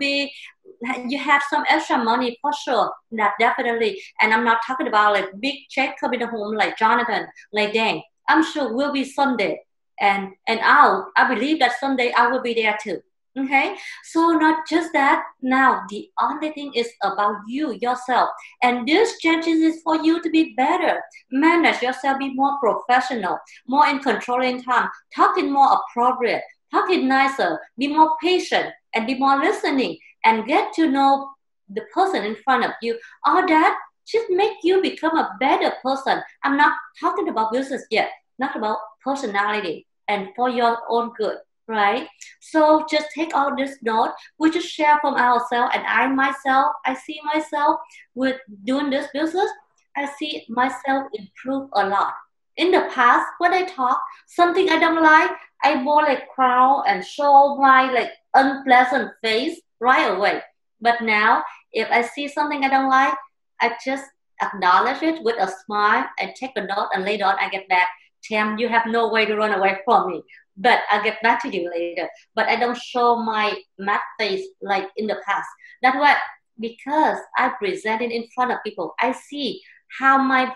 have some extra money, for sure. That definitely. And I'm not talking about like big check coming home like Jonathan, like Dan. I'm sure will be someday. And I believe that someday I will be there too. Okay, so not just that. Now the only thing is about you yourself, and this changes is for you to be better, manage yourself, be more professional, more in controlling time, talking more appropriate, talking nicer, be more patient, and be more listening, and get to know the person in front of you. All that just make you become a better person. I'm not talking about business yet, not about personality, and for your own good. Right? So just take all this note. We just share from ourselves, and I see myself with doing this business. I see myself improve a lot. In the past, when I talk something I don't like, I more like crowd and show my like unpleasant face right away. But now, if I see something I don't like, I just acknowledge it with a smile and take a note, and later on I get back. Tam, you have no way to run away from me. But I'll get back to you later. But I don't show my mad face like in the past. That's why, because I presented in front of people, I see how my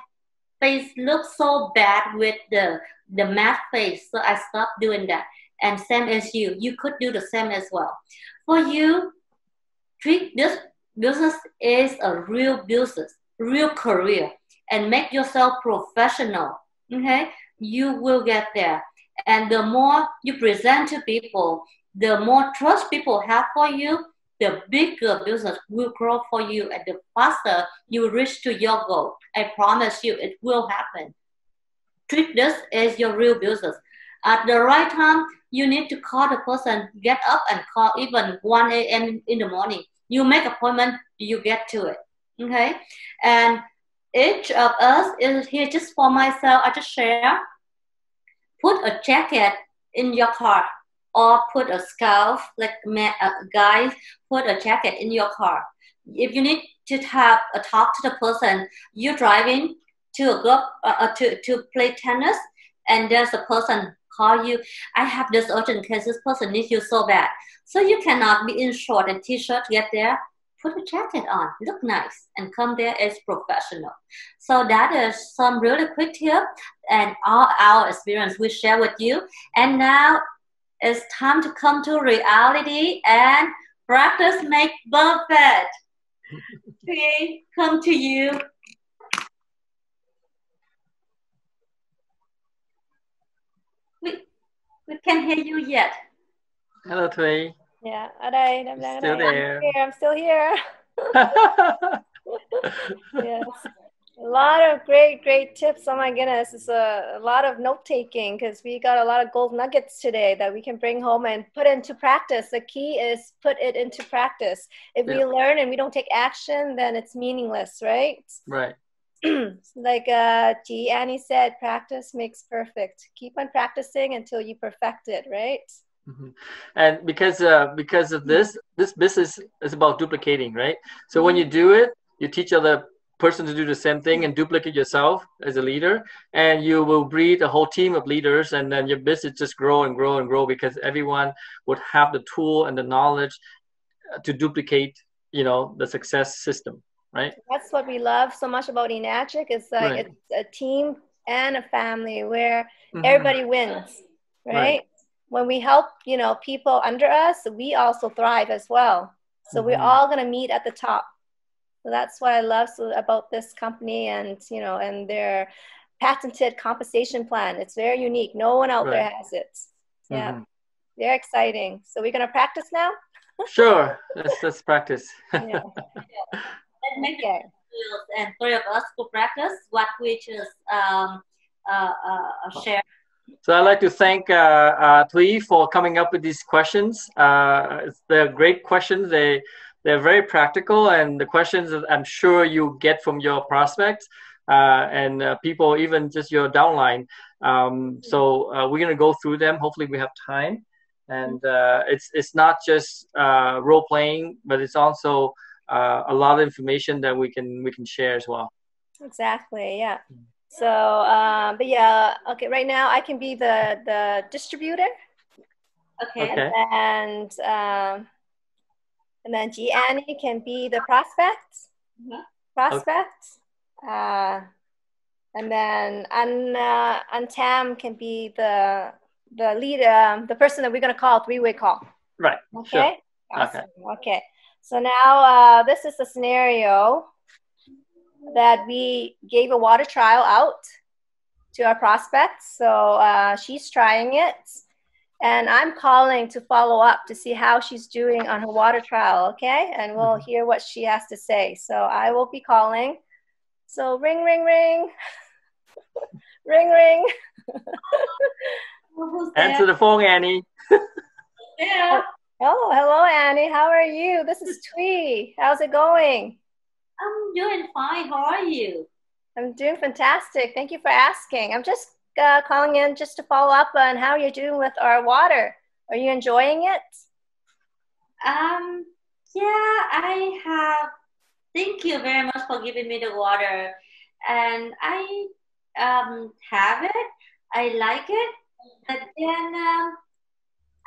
face looks so bad with the mad face. So I stopped doing that. And same as you could do the same as well. For you, treat this business is a real business, real career, and make yourself professional. Okay, you will get there. And the more you present to people, the more trust people have for you, the bigger business will grow for you and the faster you reach to your goal. I promise you it will happen. Treat this as your real business. At the right time, you need to call the person, get up and call even 1 a.m. in the morning. You make appointment, you get to it. Okay? And each of us is here just for myself. I just share. Put a jacket in your car or put a scarf, like guys, put a jacket in your car. If you need to have a talk to the person, you're driving to go to play tennis, and there's a person call you. I have this urgent case. This person needs you so bad. So you cannot be in short and t-shirt get there. Put a jacket on, look nice, and come there as professional. So that is some really quick tip and all our experience we share with you. And now it's time to come to reality and practice make perfect. Okay, come to you. We can't hear you yet. Hello, Thuy. Yeah, ở đây, Still there. I'm still here. Yes. A lot of great tips. Oh my goodness, it's a lot of note taking because we got a lot of gold nuggets today that we can bring home and put into practice. The key is put it into practice. If we learn and we don't take action, then it's meaningless, right? Right. Like G. Annie said, practice makes perfect. Keep on practicing until you perfect it, right? Mm-hmm. And because of this business is about duplicating, right? So when you do it, you teach other person to do the same thing and duplicate yourself as a leader, and you will breed a whole team of leaders, and then your business just grow and grow and grow because everyone would have the tool and the knowledge to duplicate, the success system, right? That's what we love so much about Enagic. It's like it's a team and a family where everybody wins, right? When we help, people under us, we also thrive as well. So we're all going to meet at the top. So that's what I love about this company and, and their patented compensation plan. It's very unique. No one out there has it. Yeah. They're exciting. So we're going to practice now? Sure. Let's practice. Yeah. Let's make it and three of us to practice what we just share. So I'd like to thank Thuy for coming up with these questions. They're great questions. They're very practical, and the questions that I'm sure you get from your prospects and people, even just your downline. So we're going to go through them. Hopefully we have time. And it's not just role playing, but it's also a lot of information that we can share as well. Exactly. Yeah. So, but yeah, okay. Right now, I can be the distributor. Okay. And then G. Annie can be the prospect. And then Tam can be the lead, the person that we're gonna call three-way call. Right. Okay. Sure. Awesome. Okay. So now this is a scenario that we gave a water trial out to our prospects. So she's trying it, and I'm calling to follow up to see how she's doing on her water trial, okay? And we'll hear what she has to say. So I will be calling. So ring, ring, ring. Ring, ring. Answer the phone, Annie. Yeah. Oh, hello, Annie. How are you? This is Thuy. How's it going? I'm doing fine. How are you? I'm doing fantastic. Thank you for asking. I'm just calling in just to follow up on how you're doing with our water. Are you enjoying it? Yeah, I have. Thank you very much for giving me the water, and I have it. I like it, but then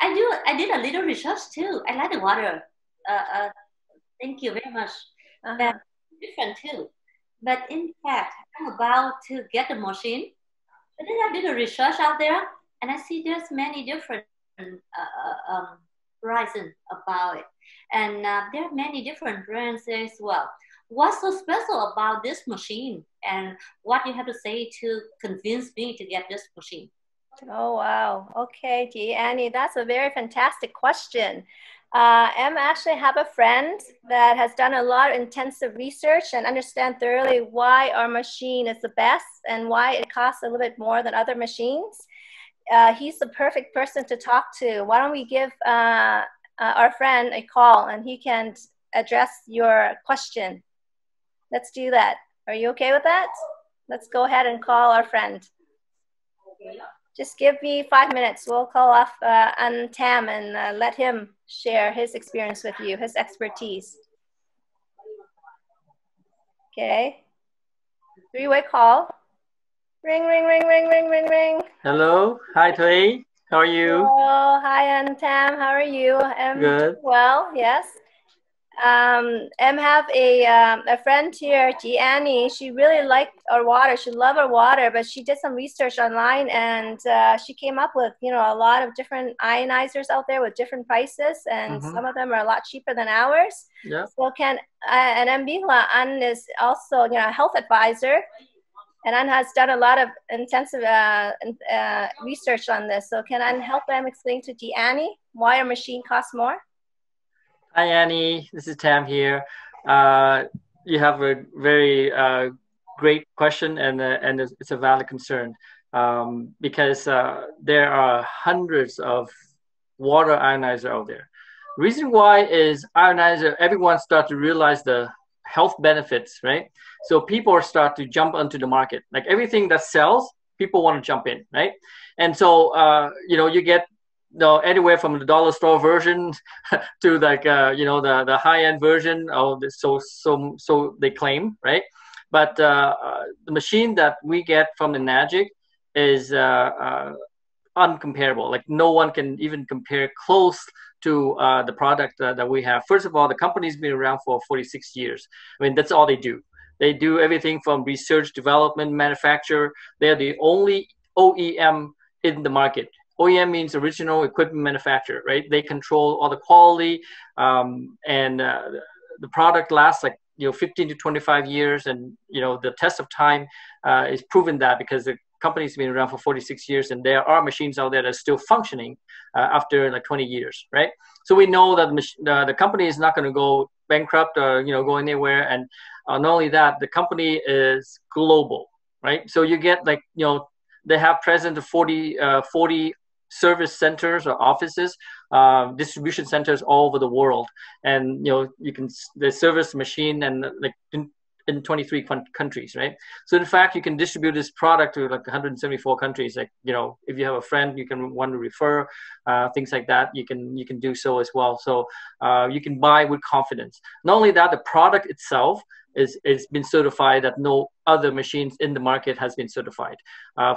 I did a little research too. I like the water. Thank you very much. That's different too. But in fact, I'm about to get the machine. But then I did a research out there, and I see there's many different pricing about it, and there are many different brands as well. What's so special about this machine, and what you have to say to convince me to get this machine? Oh, wow. Okay, Dee Annie, that's a very fantastic question. Em actually have a friend that has done a lot of intensive research and understand thoroughly why our machine is the best and why it costs a little bit more than other machines. He's the perfect person to talk to. Why don't we give our friend a call and he can address your question? Let's do that. Are you okay with that? Let's go ahead and call our friend. Just give me 5 minutes. We'll call off Tam and let him share his experience with you, his expertise. Okay. Three-way call. Ring, ring, ring, ring, ring, ring, ring. Hello. Hi, Thuy. How are you? Hello. Hi, Tam. How are you? Good. Well, yes. Em have a friend here, Ji Annie. She really liked our water. She loved our water, but she did some research online and she came up with, you know, a lot of different ionizers out there with different prices, and some of them are a lot cheaper than ours. Yeah. So can and em biết là anh is also, you know, a health advisor, and anh has done a lot of intensive research on this. So can I help em explain to Ji Annie why our machine costs more? Hi, Annie. This is Tam here. You have a very great question, and it's a valid concern because there are hundreds of water ionizer out there. Reason why is ionizer, everyone start to realize the health benefits, right? So people start to jump onto the market. Like everything that sells, people want to jump in, right? And so, you know, you get anywhere from the dollar store version to like you know, the high end version of the, so they claim, right? But the machine that we get from the Magic is uncomparable. Like no one can even compare close to the product that we have. First of all, the company's been around for 46 years. I mean, that's all they do. They do everything from research, development, manufacture. They're the only OEM in the market. OEM means original equipment manufacturer, right? They control all the quality, and the product lasts like, you know, 15 to 25 years, and you know, the test of time is proven that because the company's been around for 46 years, and there are machines out there that are still functioning after like 20 years, right? So we know that the company is not going to go bankrupt or, you know, go anywhere, and not only that, the company is global, right? So you get like, you know, they have present 40 service centers or offices, distribution centers all over the world, and you know, you can the service machine and like in 23 countries, right? So in fact, you can distribute this product to like 174 countries. Like, you know, if you have a friend you can want to refer, things like that, you can do so as well. So you can buy with confidence. Not only that, the product itself is been certified that no other machines in the market has been certified.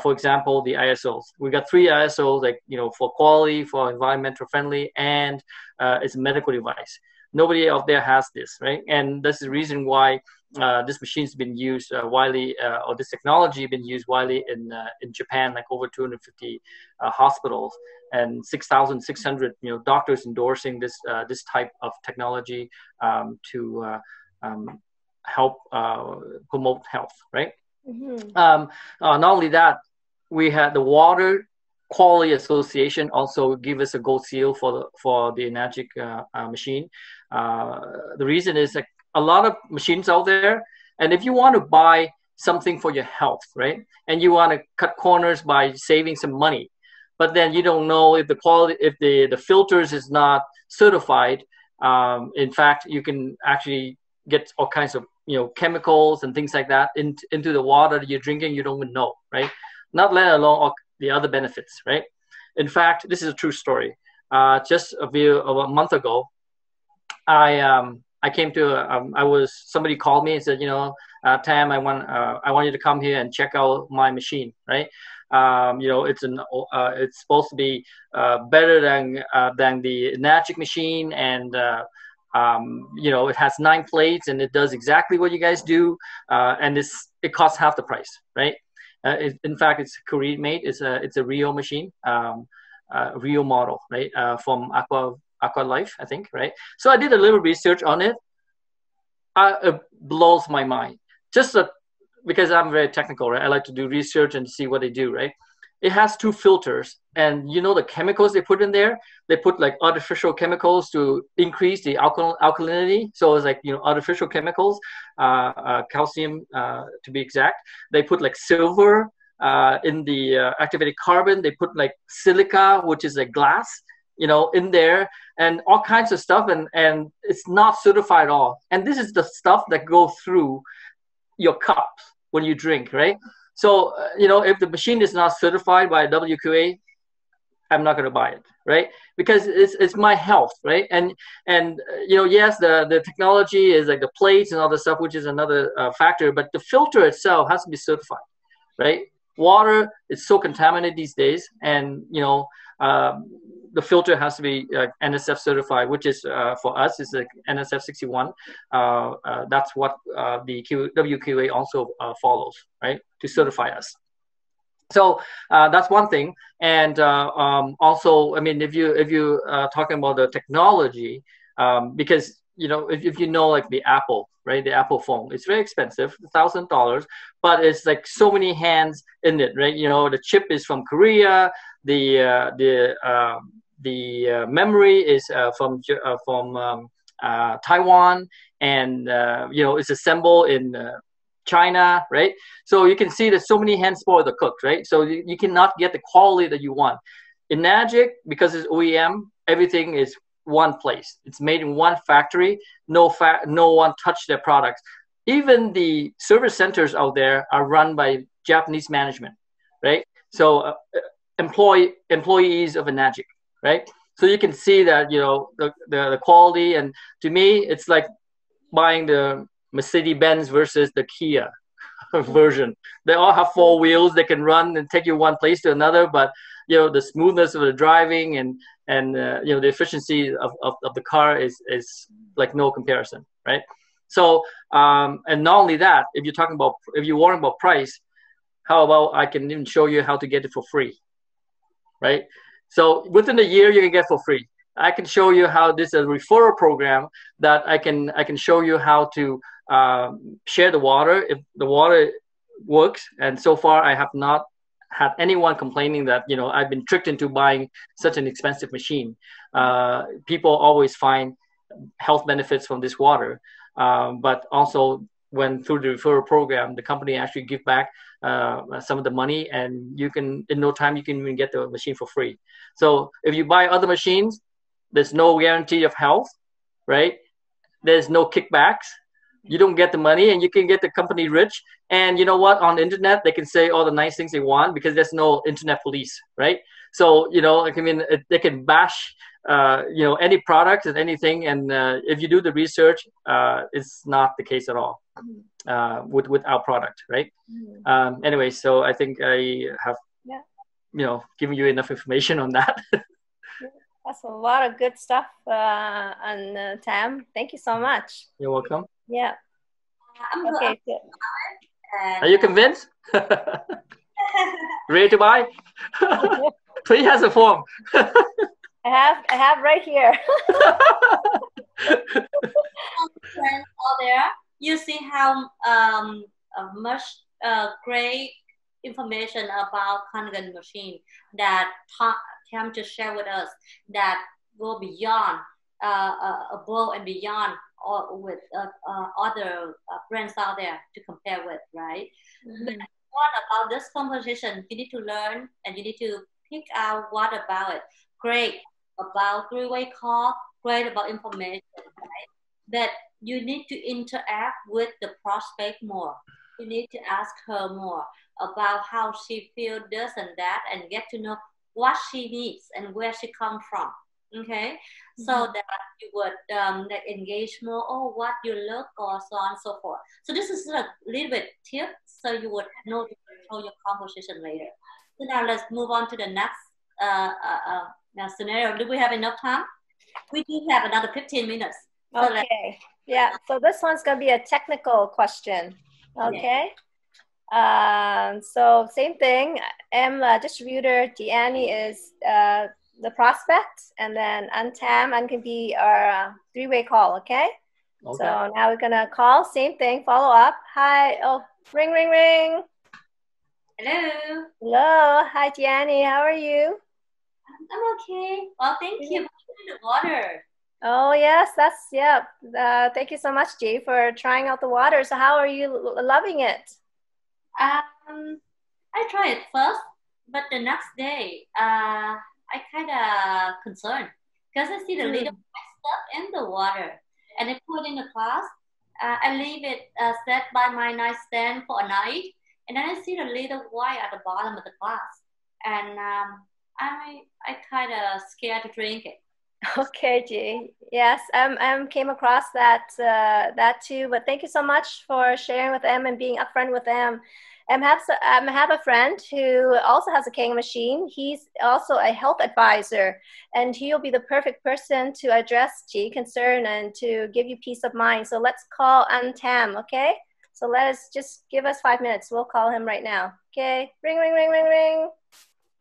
For example, the ISOs. We got 3 ISOs, like, you know, for quality, for environmental friendly, and it's a medical device. Nobody out there has this, right? And that's the reason why this machine's been used widely, or this technology been used widely in Japan, like over 250 hospitals and 6,600, you know, doctors endorsing this this type of technology to help promote health, right? Not only that, we had the Water Quality Association also give us a gold seal for the Magic machine. The reason is that a lot of machines out there, and if you want to buy something for your health, right, and you want to cut corners by saving some money, but then you don't know if the quality, if the filters is not certified. In fact, you can actually get all kinds of, you know, chemicals and things like that into the water that you're drinking. You don't even know, right? Not let alone all the other benefits, right? In fact, this is a true story. Just a month ago, I came to somebody called me and said, you know, Tam, I want you to come here and check out my machine, right? You know, it's supposed to be better than the Magic machine, and you know, it has 9 plates and it does exactly what you guys do, and it costs half the price, right? In fact, it's Korean made. It's a Rio machine, Rio model, right? From Aqua Life, I think, right? So I did a little research on it. It blows my mind. Just because I'm very technical, right? I like to do research and see what they do, right? it has two filters, and you know the chemicals they put in there. They put like artificial chemicals to increase the alkalinity. So it's like, you know, artificial chemicals, calcium to be exact. They put like silver in the activated carbon. They put like silica, which is like glass, you know, in there, and all kinds of stuff, and it's not certified at all. And this is the stuff that go through your cups when you drink, right? So, you know, if the machine is not certified by WQA, I'm not going to buy it, right? Because it's my health, right? And you know, yes, the technology is like the plates and all the stuff, which is another factor, but the filter itself has to be certified, right? Water is so contaminated these days, and you know, the filter has to be NSF certified, which is for us is like NSF 61. That's what the WQA also follows, right, to certify us. So that's one thing, and also, I mean, if you talking about the technology, because you know, if you know, like the Apple, right, the Apple phone, it's very expensive, $1,000, but it's like so many hands in it, right? You know, the chip is from Korea, the memory is from Taiwan, and you know, it's assembled in China, right? So you can see that so many hands spoil the cook, right? So you cannot get the quality that you want. In Magic, because it's OEM, everything is one place. It's made in one factory. No one touched their products. Even the service centers out there are run by Japanese management, right? So employees of a Magic, right? So you can see that, you know, the quality. And to me, it's like buying the Mercedes-Benz versus the Kia version. They all have four wheels. They can run and take you one place to another, but you know, the smoothness of the driving and you know, the efficiency of the car is like no comparison, right? So and not only that, if you're worrying about price, how about I can even show you how to get it for free, right? So within a year you can get for free. I can show you how this is a referral program that I can show you how to share the water if the water works. And so far, I have not had anyone complaining that, you know, I've been tricked into buying such an expensive machine. People always find health benefits from this water, but also when through the referral program, the company actually give back some of the money, and you can, in no time, you can even get the machine for free. So if you buy other machines, there's no guarantee of health, right? There's no kickbacks. You don't get the money, and you can get the company rich. And you know what? On the internet, they can say all the nice things they want because there's no internet police, right? So, you know, I mean, they can bash, you know, any product and anything. And if you do the research, it's not the case at all with our product, right? Anyway, so I think I have, you know, given you enough information on that. That's a lot of good stuff, on Tam. Thank you so much. You're welcome. Yeah. Okay. Good. Are you convinced? Ready to buy? Thuy has a form. I have right here. Friends out there, you see how much great information about Kangen machine that Tam just shared with us, that go beyond above and beyond with other brands out there to compare with, right? But what about this composition? You need to learn and you need to pick out what about it. Great about three-way call, great about information, right? That you need to interact with the prospect more. You need to ask her more about how she feels this and that, and get to know what she needs and where she comes from. Okay, so that you would like engage more, or what you look, or so on and so forth. So this is a little bit tip, so you would know to control your composition later. So now let's move on to the next scenario. Do we have enough time? We do have another 15 minutes. So okay. Yeah. So this one's gonna be a technical question. Okay. Yeah. So same thing. I'm a distributor. Deanne is the prospect, and then Tam can be our three-way call. Okay. So now we're gonna call. Same thing. Follow up. Hi. Oh, ring, ring, ring. Hello. Hello. Hi, Gianni. How are you? I'm okay. Well, thank you for the water. Oh, yes. Yeah. Thank you so much, G, for trying out the water. So how are you loving it? I tried it first, but the next day, I kind of concerned because I see the little white stuff in the water, and I put in the glass. I leave it set by my nightstand for a night, and then I see the little white at the bottom of the glass, and I kind of scared to drink it. Okay, G. Yes, came across that too. But thank you so much for sharing with them and being upfront with them. Have a friend who also has a Kangen machine. He's also a health advisor, and he'll be the perfect person to address G concern and to give you peace of mind. So let's call Tam. Okay. So just give us 5 minutes. We'll call him right now. Okay. Ring, ring, ring, ring, ring.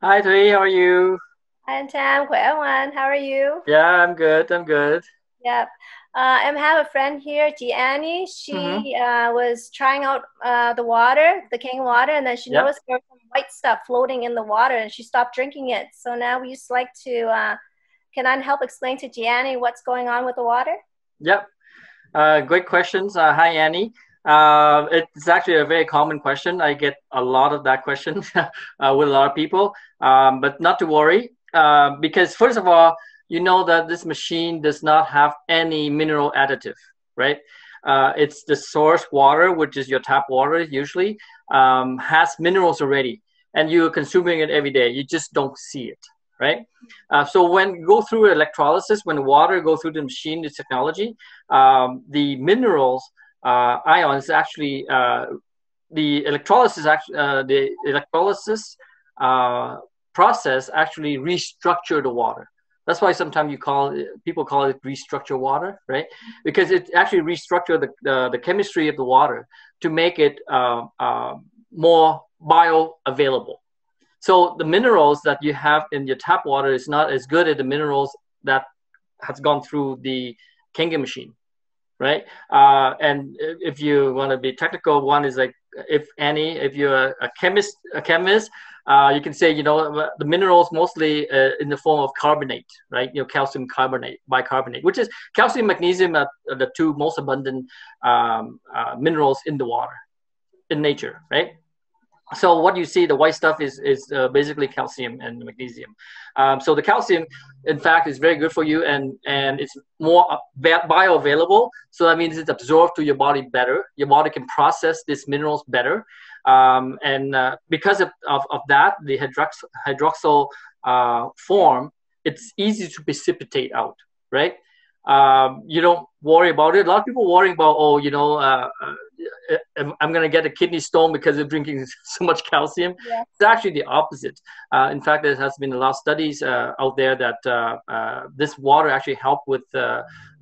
Hi, Thuy. How are you? Hi, Tam. Khỏe One. How are you? Yeah, I'm good. I'm good. Yep. I have a friend here, Gianni. She was trying out the water, the Kangen water, and then she noticed there was some white stuff floating in the water, and she stopped drinking it. So now we just like to, can I help explain to Gianni what's going on with the water? Yep. Great questions. Hi, Annie. It's actually a very common question. I get a lot of that question with a lot of people, but not to worry, because first of all, you know that this machine does not have any mineral additive, right? It's the source water, which is your tap water usually, has minerals already, and you're consuming it every day. You just don't see it, right? So when you go through electrolysis, when the water go through the machine, the technology, the minerals, ions actually, the electrolysis process actually restructure the water. That's why sometimes people call it restructure water, right? Because it actually restructure the chemistry of the water to make it more bioavailable. So the minerals that you have in your tap water is not as good as the minerals that has gone through the Kangen machine, right? And if you want to be technical, one is like, if you're a chemist, you can say, the minerals mostly in the form of carbonate, right? Calcium carbonate, bicarbonate, which is calcium, magnesium are the two most abundant minerals in the water, in nature, right? So what you see, the white stuff is basically calcium and magnesium. So the calcium, in fact, is very good for you, and it's more bioavailable. So that means it's absorbed to your body better. Your body can process these minerals better, and because of that, the hydroxyl form, it's easy to precipitate out, right? You don't worry about it. A lot of people worry about, I'm going to get a kidney stone because of drinking so much calcium. Yeah. It's actually the opposite. In fact, there has been a lot of studies out there that this water actually help with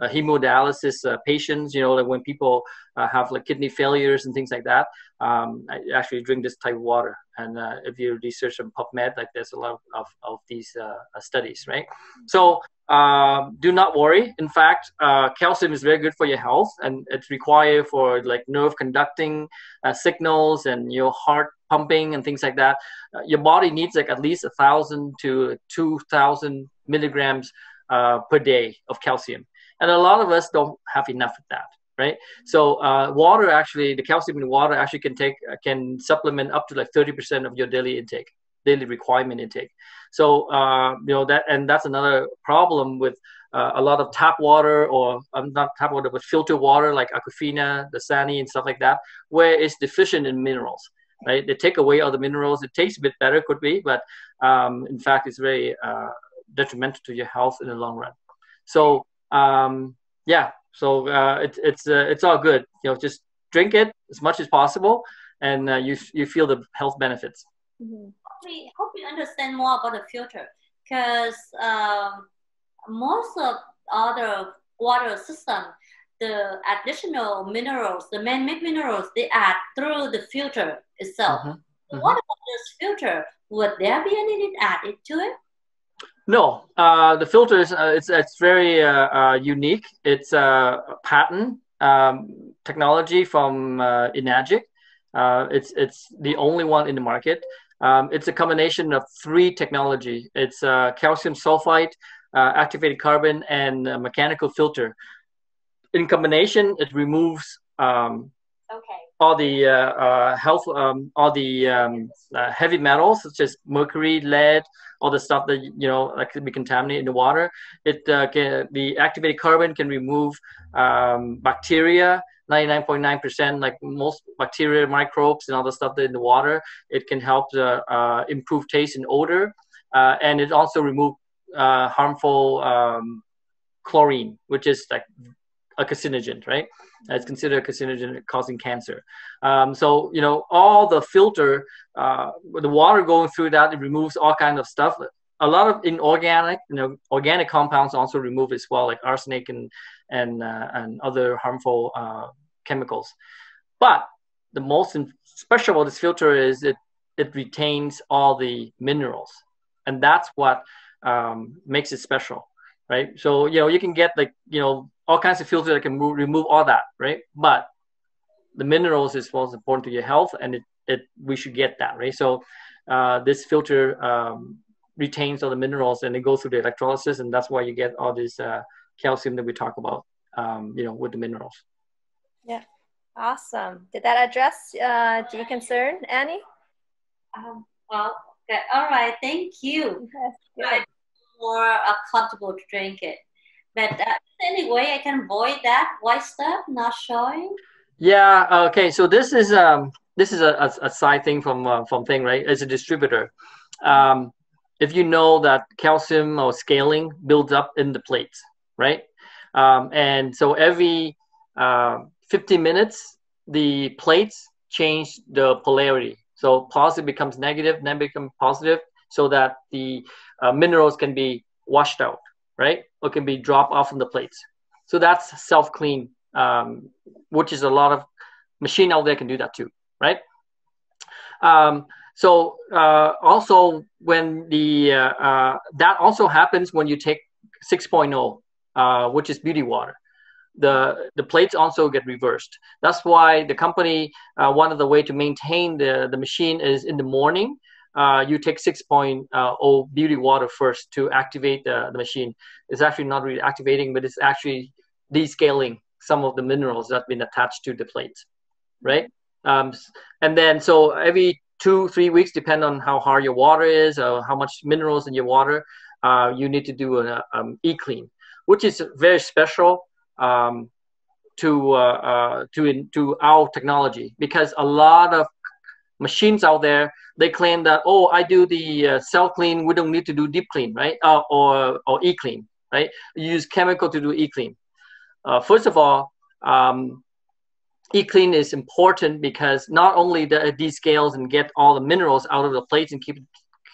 hemodialysis patients. Like when people have like kidney failures and things like that, I actually drink this type of water. And if you research on PubMed, like there's a lot of these studies, right? So do not worry. In fact, calcium is very good for your health, and it's required for like nerve conducting signals and your heart pumping and things like that. Your body needs like at least 1,000 to 2,000 milligrams per day of calcium, and a lot of us don't have enough of that, right? So water, actually, the calcium in water actually can supplement up to like 30% of your daily requirement intake. So that's another problem with a lot of tap water, or not tap water, but filtered water like Aquafina, Dasani, and stuff like that, where it's deficient in minerals, right? They take away all the minerals. It tastes a bit better, could be, but in fact, it's very detrimental to your health in the long run. So it's all good. Just drink it as much as possible, and you feel the health benefits. Mm-hmm. Hope we understand more about the filter, because most of other water system, the additional minerals, the man-made minerals, they add through the filter itself. Mm-hmm. What about this filter? Would there be anything added to it? No, the filter is it's very unique. It's a patent technology from Enagic. It's the only one in the market. It's a combination of 3 technology. It's calcium sulfite, activated carbon, and mechanical filter. In combination, it removes all the heavy metals such as mercury, lead, all the stuff that that could be contaminated in the water. The activated carbon can remove bacteria, 99.9%, like most bacteria, microbes, and all the stuff that in the water. It can help improve taste and odor, and it also removes harmful chlorine, which is like a carcinogen, right? It's considered a carcinogen causing cancer. So all the filter, the water going through that, it removes all kinds of stuff. A lot of inorganic, organic compounds also remove as well, like arsenic and other harmful chemicals. But the most special about this filter is it retains all the minerals, and that's what makes it special, right? So you can get all kinds of filters that can remove all that, right? But the minerals is most important to your health, and we should get that, right? So this filter retains all the minerals, and it goes through the electrolysis, and that's why you get all this calcium that we talk about, with the minerals. Yeah, awesome. Did that address your concern, Annie? Well, okay. All right, thank you. I'm more comfortable to drink it. But is there any way I can avoid that white stuff not showing? Yeah. Okay. So this is a side thing from thing, right? It's a distributor. If you know that calcium or scaling builds up in the plates, right? And so every 15 minutes, the plates change the polarity. So positive becomes negative, negative becomes positive, so that the minerals can be washed out, right? Or can be dropped off from the plates. So that's self-clean, which is a lot of machine out there can do that too, right? So also when that also happens when you take 6.0, which is beauty water. The plates also get reversed. That's why the company, one of the way to maintain the machine is in the morning, you take 6.0 beauty water first to activate the machine. It's actually not really activating, but it's actually descaling some of the minerals that have been attached to the plates, right? And then so every 2-3 weeks, depend on how hard your water is or how much minerals in your water, you need to do an e-clean, which is very special to our technology, because a lot of machines out there, they claim that, oh, I do the self clean, we don't need to do deep clean, right? Or e-clean, right? You use chemical to do e-clean. First of all, e-clean is important because not only that it descales and get all the minerals out of the plates and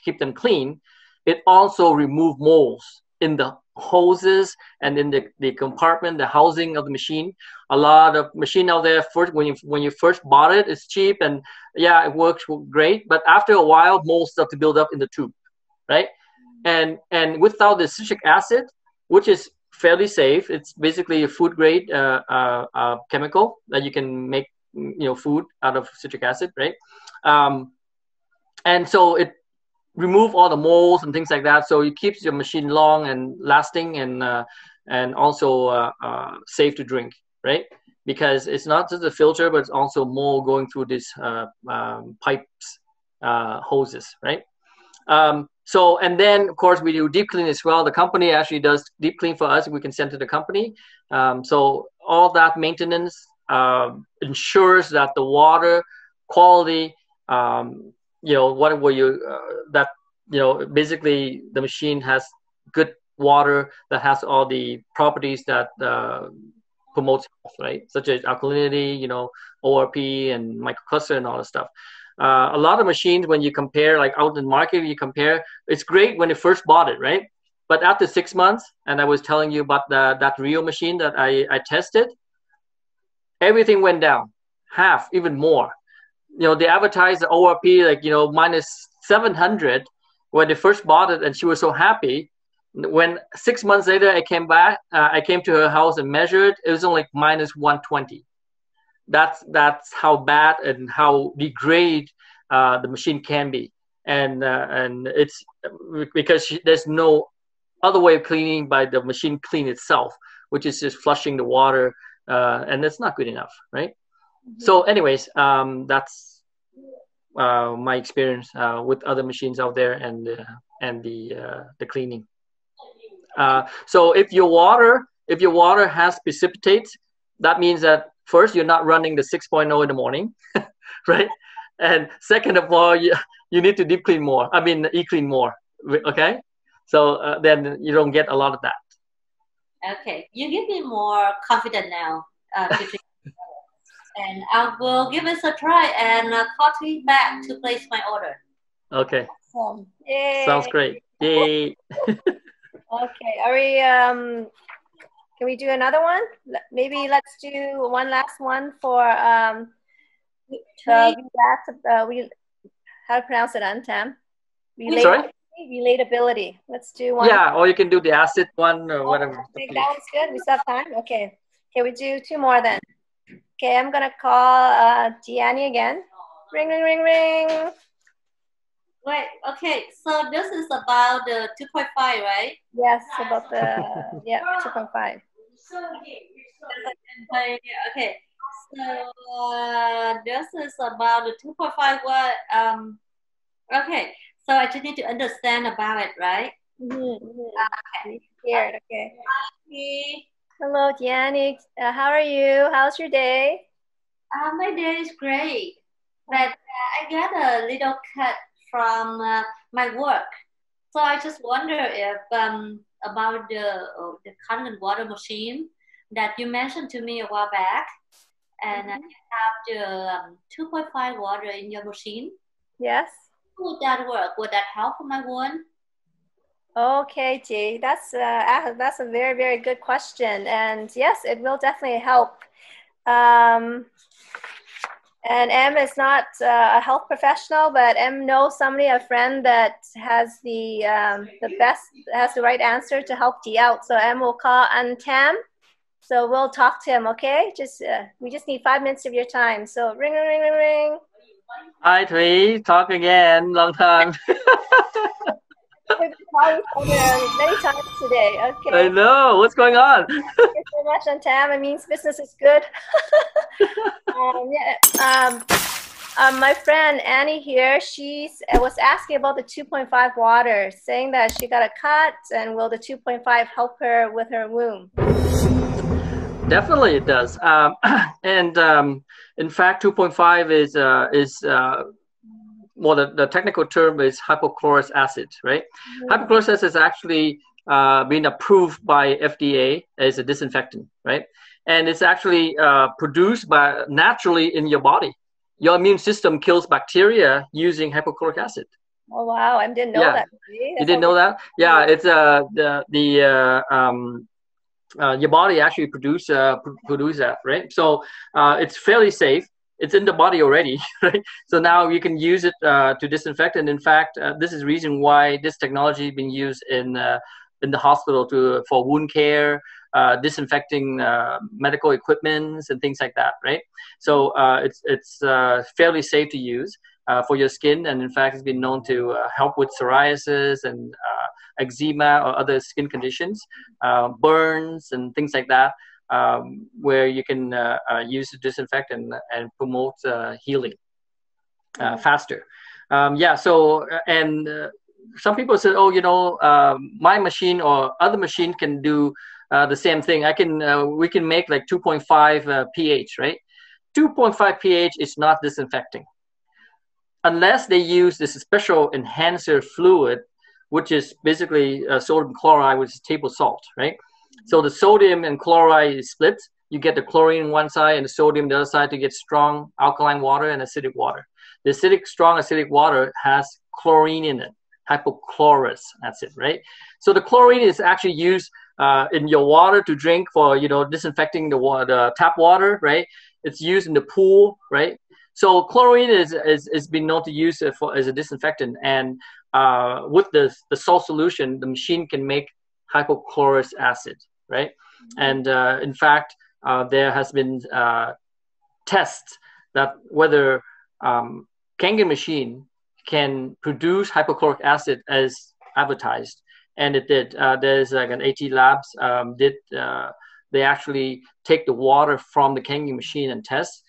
keep them clean, it also remove molds in the hoses and in the compartment, the housing of the machine. A lot of machine out there, first when you first bought it, it's cheap and yeah, it works great, but after a while, molds start to build up in the tube, right? And without the citric acid, which is fairly safe, it's basically a food grade chemical that you can make food out of citric acid, right? And so it remove all the molds and things like that, so it keeps your machine long and lasting and also safe to drink, right? Because it's not just a filter, but it's also mold going through these pipes, hoses, right? So, and then of course we do deep clean as well. The company actually does deep clean for us. We can send to the company. So all that maintenance ensures that the water quality, whatever basically the machine has good water that has all the properties that promotes health, right? Such as alkalinity, ORP and microcluster and all that stuff. A lot of machines, when you compare, like out in the market, you compare, it's great when you first bought it, right? But after 6 months, and I was telling you about that Rio machine that I tested, everything went down, half, even more. They advertised the ORP like, minus 700 when they first bought it, and she was so happy. When 6 months later I came back, I came to her house and measured, it was only like minus 120. that's how bad and how degrade the machine can be. And it's because there's no other way of cleaning by the machine clean itself, which is just flushing the water, and that's not good enough, right? So anyways, that's my experience with other machines out there, and the cleaning. So if your water has precipitates, that means that first you're not running the 6.0 in the morning, right? And second of all, you need to deep clean more. I mean, e-clean more. Okay, so then you don't get a lot of that. Okay, you give me more confident now. And I will give it a try and call you back to place my order. Okay. Awesome. Yay. Sounds great. Yay. Okay. Are we? Can we do another one? Maybe let's do one last one for how to pronounce it, Tam? Sorry? Relatability. Let's do one. Yeah, or you can do the acid one or whatever. Okay, that one's good. We still have time. Okay. Okay, we do two more then. Okay, I'm gonna call Gianni again. Ring, ring, ring, ring. Wait, okay, so this is about the 2.5, right? Yes, about the 2.5. Okay, so this is about the 2.5. What? Okay, so I just need to understand about it, right? Okay. Scared. Okay. Okay. Hello, Gianni. How are you? How's your day? My day is great, but I got a little cut from my work, so I just wonder if about the cotton water machine that you mentioned to me a while back, and you have the 2.5 water in your machine. Yes. Would that work? Would that help for my one? Okay, G, that's a very, very good question, and yes, it will definitely help. And M is not a health professional, but M knows somebody, a friend that has the right answer to help G out. So M will call on Tam. So we'll talk to him, okay? We just need 5 minutes of your time. So ring, ring, ring, ring, ring. Hi, Thuy. Talk again. Long time. We've called each other many times today. Okay. I know. What's going on? Thank you so much, on Tam. It means business is good. My friend Annie here, she was asking about the 2.5 water, saying that she got a cut, and will the 2.5 help her with her wound? Definitely, it does. In fact, 2.5 is well, the technical term is hypochlorous acid, right? Hypochlorous acid is actually been approved by FDA as a disinfectant, right? And it's actually produced naturally in your body. Your immune system kills bacteria using hypochloric acid. Oh wow, I didn't know that. You didn't know that? Yeah, it's your body actually produce that, right? So it's fairly safe. It's in the body already, right? So now you can use it to disinfect. And in fact, this is the reason why this technology is being used in the hospital for wound care, disinfecting medical equipments and things like that, right? So it's fairly safe to use for your skin, and in fact, it's been known to help with psoriasis and eczema or other skin conditions, burns and things like that, where you can use to disinfect and promote healing faster. So and some people said, oh, my machine or other machine can do the same thing. We can make like 2.5 pH, right? 2.5 pH is not disinfecting unless they use this special enhancer fluid, which is basically sodium chloride, which is table salt, right? So the sodium and chloride is split. You get the chlorine on one side and the sodium on the other side to get strong alkaline water and acidic water. The strong acidic water has chlorine in it, hypochlorous acid, right? So the chlorine is actually used in your water to drink for, disinfecting the tap water, right? It's used in the pool, right? So chlorine is been known to use it as a disinfectant, and with the salt solution, the machine can make hypochlorous acid, right? And in fact, there has been test that whether Kangen machine can produce hypochloric acid as advertised, and it did. There's like an AT Labs they actually take the water from the Kangen machine and test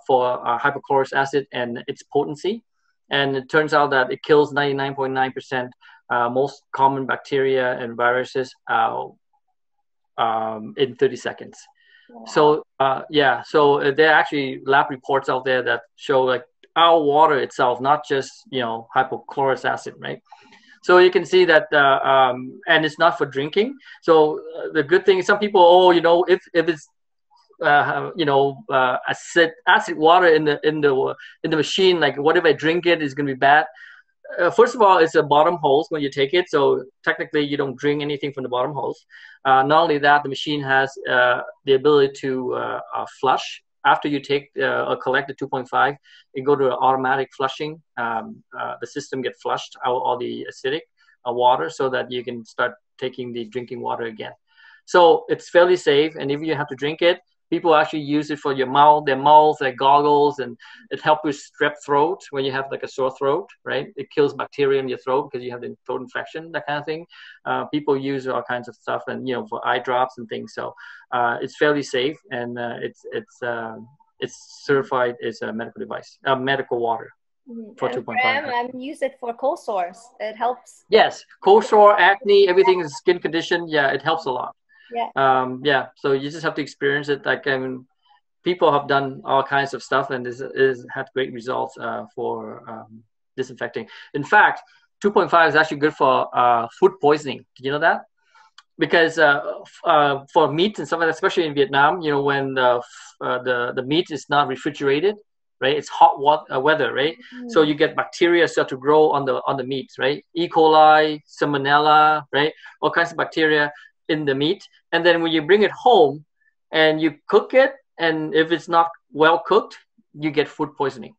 for hypochloric acid and its potency, and it turns out that it kills 99.9% most common bacteria and viruses in 30 seconds. Wow. So so there are actually lab reports out there that show like our water itself, not just hypochlorous acid, right? So you can see that, and it's not for drinking. So the good thing is some people, if it's acid water in the machine, like what if I drink it, is going to be bad. First of all, it's the bottom holes when you take it, so technically you don't drink anything from the bottom holes. Not only that, the machine has the ability to flush after you take or collect the 2.5. It go to automatic flushing. The system get flushed out all the acidic water so that you can start taking the drinking water again. So it's fairly safe, and if you have to drink it, people actually use it for their mouth, like goggles, and it helps with strep throat when you have like a sore throat, right? It kills bacteria in your throat because you have the throat infection, that kind of thing. People use all kinds of stuff, and for eye drops and things. So it's fairly safe, and it's certified as a medical device, medical water. For 2.5. Use it for cold sores. It helps. Yes, cold sore, acne, everything is skin condition. Yeah, it helps a lot. Yeah. So you just have to experience it. Like, people have done all kinds of stuff, and is had great results for disinfecting. In fact, 2.5 is actually good for food poisoning. Did you know that? Because for meat and stuff like that, especially in Vietnam, when the meat is not refrigerated, right? It's hot weather, right? So you get bacteria start to grow on the meat, right? E. coli, Salmonella, right? All kinds of bacteria in the meat. And then when you bring it home and you cook it, and if it's not well cooked, you get food poisoning,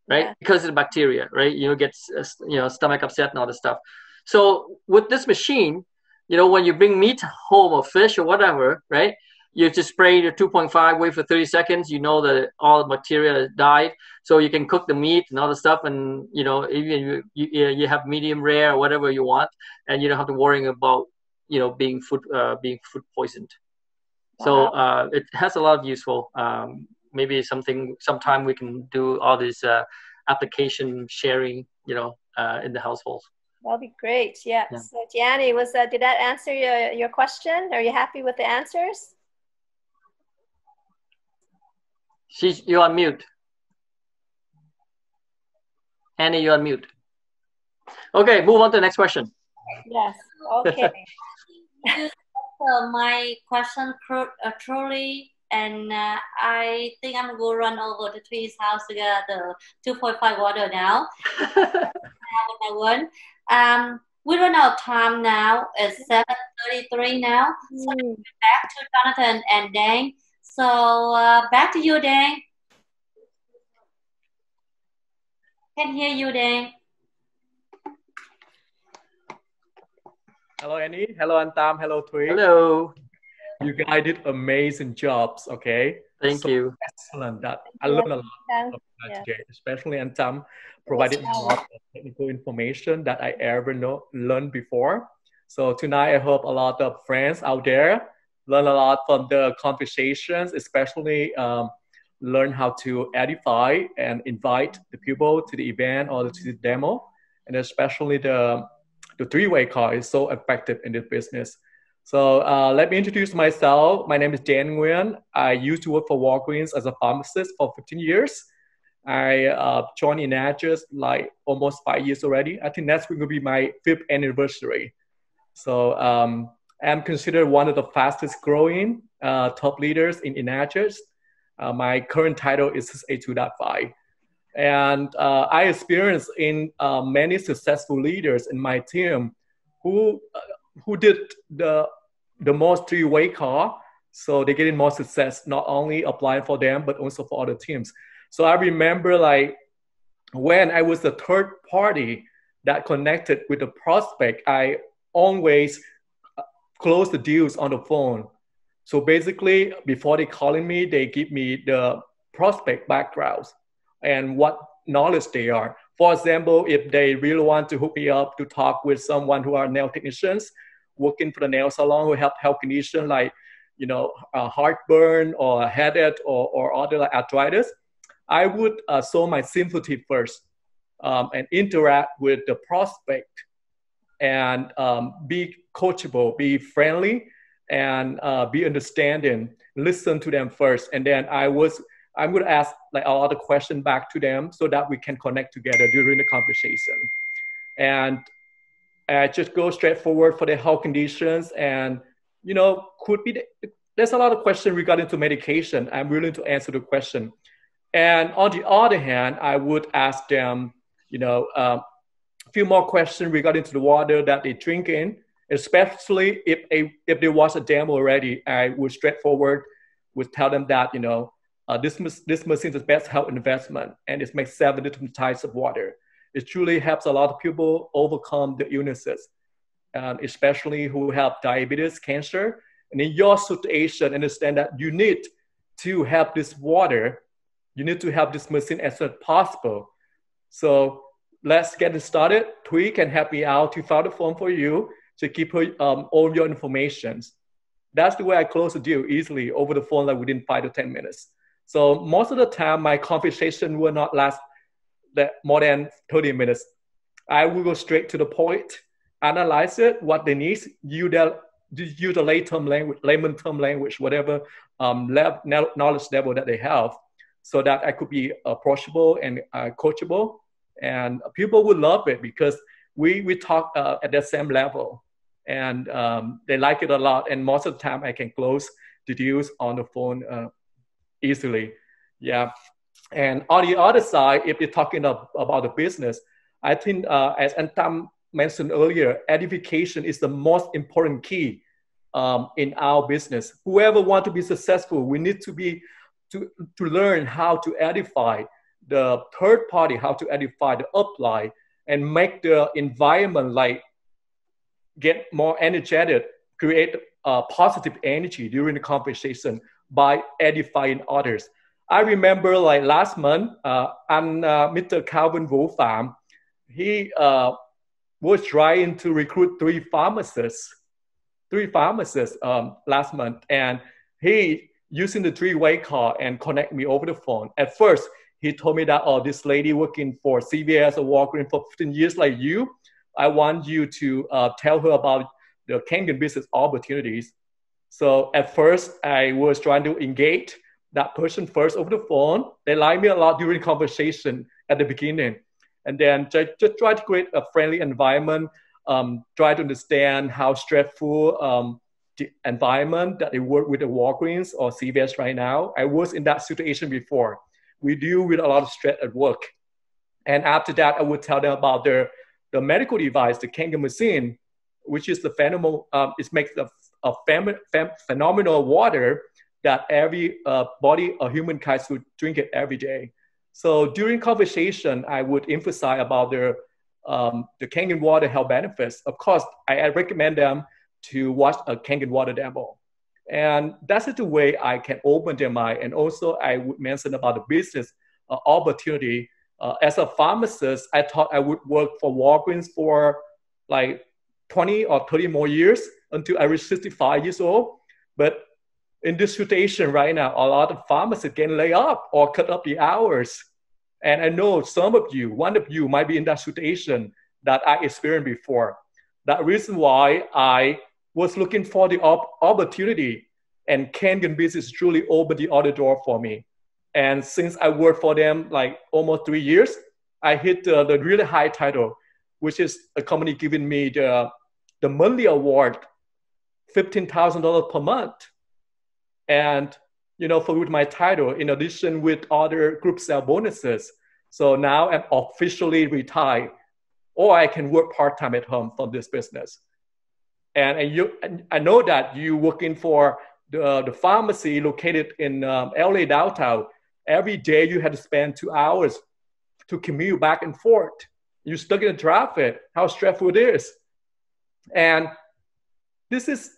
right? Because of the bacteria, right? Get stomach upset and all this stuff. So with this machine, when you bring meat home or fish or whatever, right? You just spray the 2.5, wait for 30 seconds. You know that all the bacteria died, so you can cook the meat and all the stuff. And even you have medium rare or whatever you want, and you don't have to worry about being food poisoned. Wow. So it has a lot of useful. Maybe sometime we can do all this application sharing, in the households. That'll be great. Yeah. So Gianni, did that answer your question? Are you happy with the answers? You're on mute. Annie, you're on mute. Okay, move on to the next question. Yes. Okay. My question truly, and I think I'm going to run over to Thuy's house to get the 2.5 water now. We run out of time now. It's 7:33 now. So back to Jonathan and Dang. So back to you, Dang. Can hear you, Dang. Hello, Annie. Hello, Antam. Hello, Thuy. Hello. You guys did amazing jobs. Okay. Thank you. Excellent. I learned a lot of that today, especially Antam provided a lot of technical information that I ever learned before. So tonight, I hope a lot of friends out there learn a lot from the conversations, especially learn how to edify and invite the people to the event or to the demo, and especially the three-way call is so effective in this business. So let me introduce myself. My name is Nguyen. I used to work for Walgreens as a pharmacist for 15 years. I joined Enagis like almost 5 years already. I think that's going to be my 5th anniversary. So I'm considered one of the fastest growing top leaders in Enagis. My current title is A2.5. And I experienced in many successful leaders in my team who did the most three-way call, so they getting more success, not only applying for them, but also for other teams. So I remember like when I was the third party that connected with the prospect, I always close the deals on the phone. So basically, before they calling me, they give me the prospect backgrounds and what knowledge they are. For example, if they really want to hook me up to talk with someone who are nail technicians working for the nail salon who help health conditions like, heartburn or headache or other like arthritis, I would show my sympathy first and interact with the prospect and be coachable, be friendly, and be understanding. Listen to them first, and then I'm going to ask like a lot of questions back to them so that we can connect together during the conversation. And I just go straight forward for the health conditions, and there's a lot of questions regarding to medication. I'm willing to answer the question. And on the other hand, I would ask them, a few more questions regarding to the water that they drink in, especially if they watch a demo already. I would straightforward would tell them that, this machine is the best health investment, and it makes 7 different types of water. It truly helps a lot of people overcome the illnesses, especially who have diabetes, cancer. And in your situation, understand that you need to have this water. You need to have this machine as soon as possible. So let's get it started. Thuy can help me out to fill the form for you to keep all your information. That's the way I close the deal easily over the phone, like within 5 to 10 minutes. So most of the time, my conversation will not last more than 30 minutes. I will go straight to the point, analyze it, what they need, use the layman term language, whatever knowledge level that they have, so that I could be approachable and coachable. And people would love it because we talk at the same level, and they like it a lot. And most of the time, I can close the deals on the phone easily. Yeah. And on the other side, if you're talking about the business, I think as Antam mentioned earlier, edification is the most important key in our business. Whoever wants to be successful, we need to learn how to edify the third party, how to edify the upline, and make the environment like get more energetic, create positive energy during the conversation by edifying others. I remember like last month, Mr. Calvin Wu Pham, he was trying to recruit three pharmacists last month, and he using the three-way call and connect me over the phone. At first, he told me that, this lady working for CVS or Walgreens for 15 years like you, I want you to tell her about the Kangen business opportunities. So at first, I was trying to engage that person first over the phone. They liked me a lot during conversation at the beginning. And then just try to create a friendly environment, try to understand how stressful the environment that they work with the Walgreens or CVS right now. I was in that situation before. We deal with a lot of stress at work. And after that, I would tell them about the medical device, the Kangen machine, which is the phenomenal, it makes a phenomenal water that every body or humankind should drink it every day. So during conversation, I would emphasize about the Kangen water health benefits. Of course, I recommend them to watch a Kangen water demo. And that's the way I can open their mind. And also I would mention about the business opportunity. As a pharmacist, I thought I would work for Walgreens for like 20 or 30 more years until I reach 65 years old. But in this situation right now, a lot of pharmacists get laid off or cut up the hours. And I know one of you might be in that situation that I experienced before. That reason why I was looking for the opportunity, and Kangen business truly opened the other door for me. And since I worked for them like almost 3 years, I hit the really high title, which is a company giving me the monthly award, $15,000 per month. And, with my title, in addition with other group sale bonuses. So now I'm officially retired, or I can work part-time at home from this business. And I know that you working for the pharmacy located in LA downtown. Every day you had to spend 2 hours to commute back and forth. You're stuck in the traffic, how stressful it is. And this is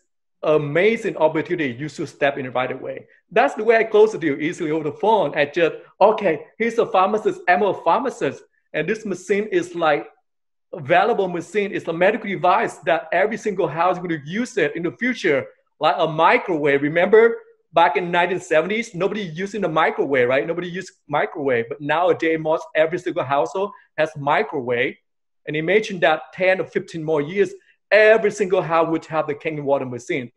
amazing opportunity. You should step in right away. That's the way I close the deal easily over the phone. I just, okay, here's a pharmacist. I'm a pharmacist. And this machine is like a valuable machine. It's a medical device that every single house is going to use it in the future, like a microwave. Remember back in 1970s, nobody using the microwave, right? Nobody used microwave. But nowadays, most every single household has microwave. And imagine that 10 or 15 more years, every single house would have the Kangen water machine.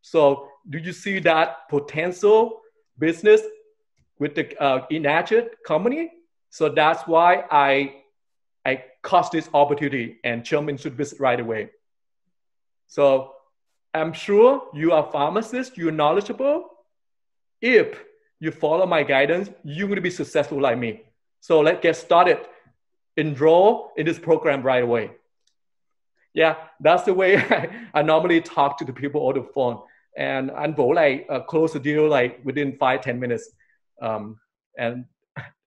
So do you see that potential business with the EDIFY company? So that's why I caught this opportunity and jumped into business right away. So I'm sure you are a pharmacist, you're knowledgeable. If you follow my guidance, you're going to be successful like me. So let's get started. Enroll in this program right away. Yeah, that's the way I normally talk to the people on the phone. And anh Vũ like close the deal like within 5-10 minutes. And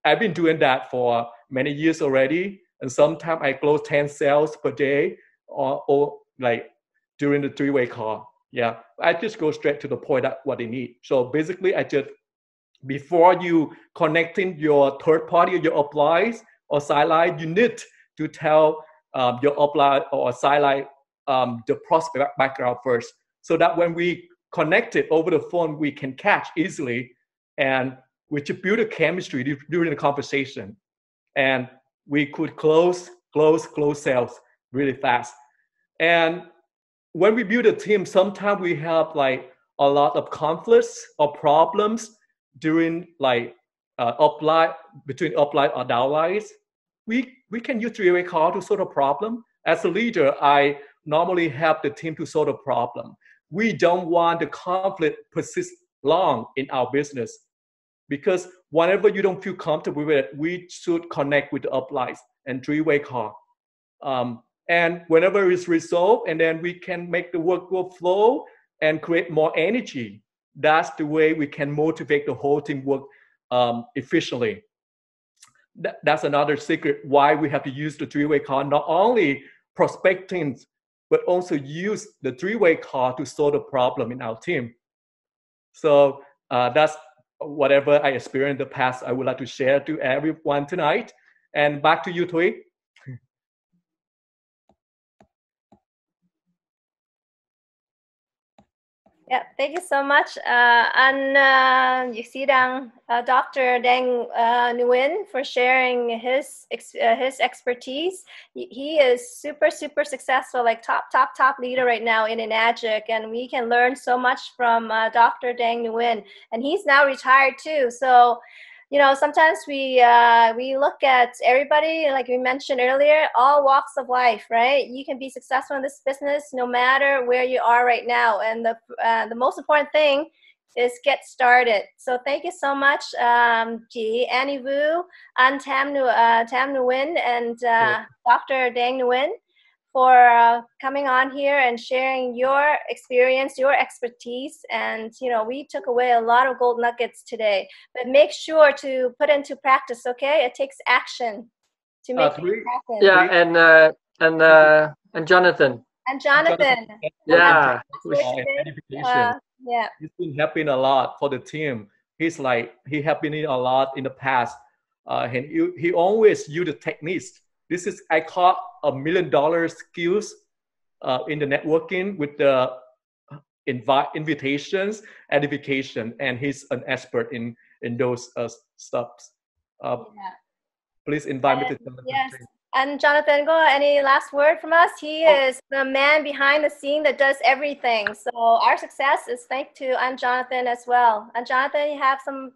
I've been doing that for many years already. And sometimes I close 10 sales per day or like during the three-way call. Yeah, I just go straight to the point that what they need. So basically, I just, before you connecting your third party, your applies or sideline, you need to tell your apply or sideline the prospect background first, so that when we connect it over the phone, we can catch easily, and we should build a chemistry during the conversation, and we could close sales really fast. And when we build a team, sometimes we have like a lot of conflicts or problems during like between upline or downlines. We can use three-way call to solve a problem. As a leader, I normally help the team to solve a problem. We don't want the conflict persist long in our business, because whenever you don't feel comfortable with it, we should connect with the uplines and three-way call. And whenever it's resolved, and then we can make the workflow flow and create more energy. That's the way we can motivate the whole team work efficiently. That's another secret why we have to use the three-way call, not only prospecting, but also use the three-way call to solve the problem in our team. So that's whatever I experienced in the past, I would like to share to everyone tonight. And back to you, Thuy. Yeah, thank you so much. And you see Dr. Dang Nguyen for sharing his expertise. He is super successful, like top leader right now in EDIFY, and we can learn so much from Dr. Dang Nguyen. And he's now retired too. So, you know, sometimes we look at everybody, like we mentioned earlier, all walks of life, right? You can be successful in this business no matter where you are right now. And the most important thing is get started. So thank you so much, Ji, Annie Vu, and Tam Nguyen, and Dr. Dang Nguyen, for coming on here and sharing your experience, your expertise. And, you know, we took away a lot of gold nuggets today, but make sure to put into practice, okay? It takes action to make it happen. Yeah, and Jonathan. And Jonathan. Yeah. Yeah. He's been helping a lot for the team. He's like, he helped me a lot in the past. And he always use the techniques. This is, I call $1 million skills in the networking with the invitations, edification, and he's an expert in those stuffs. Please invite me to Jonathan. Yes. And Jonathan, go, any last word from us? He is the man behind the scene that does everything. So our success is thanks to Jonathan as well. And Jonathan, you have some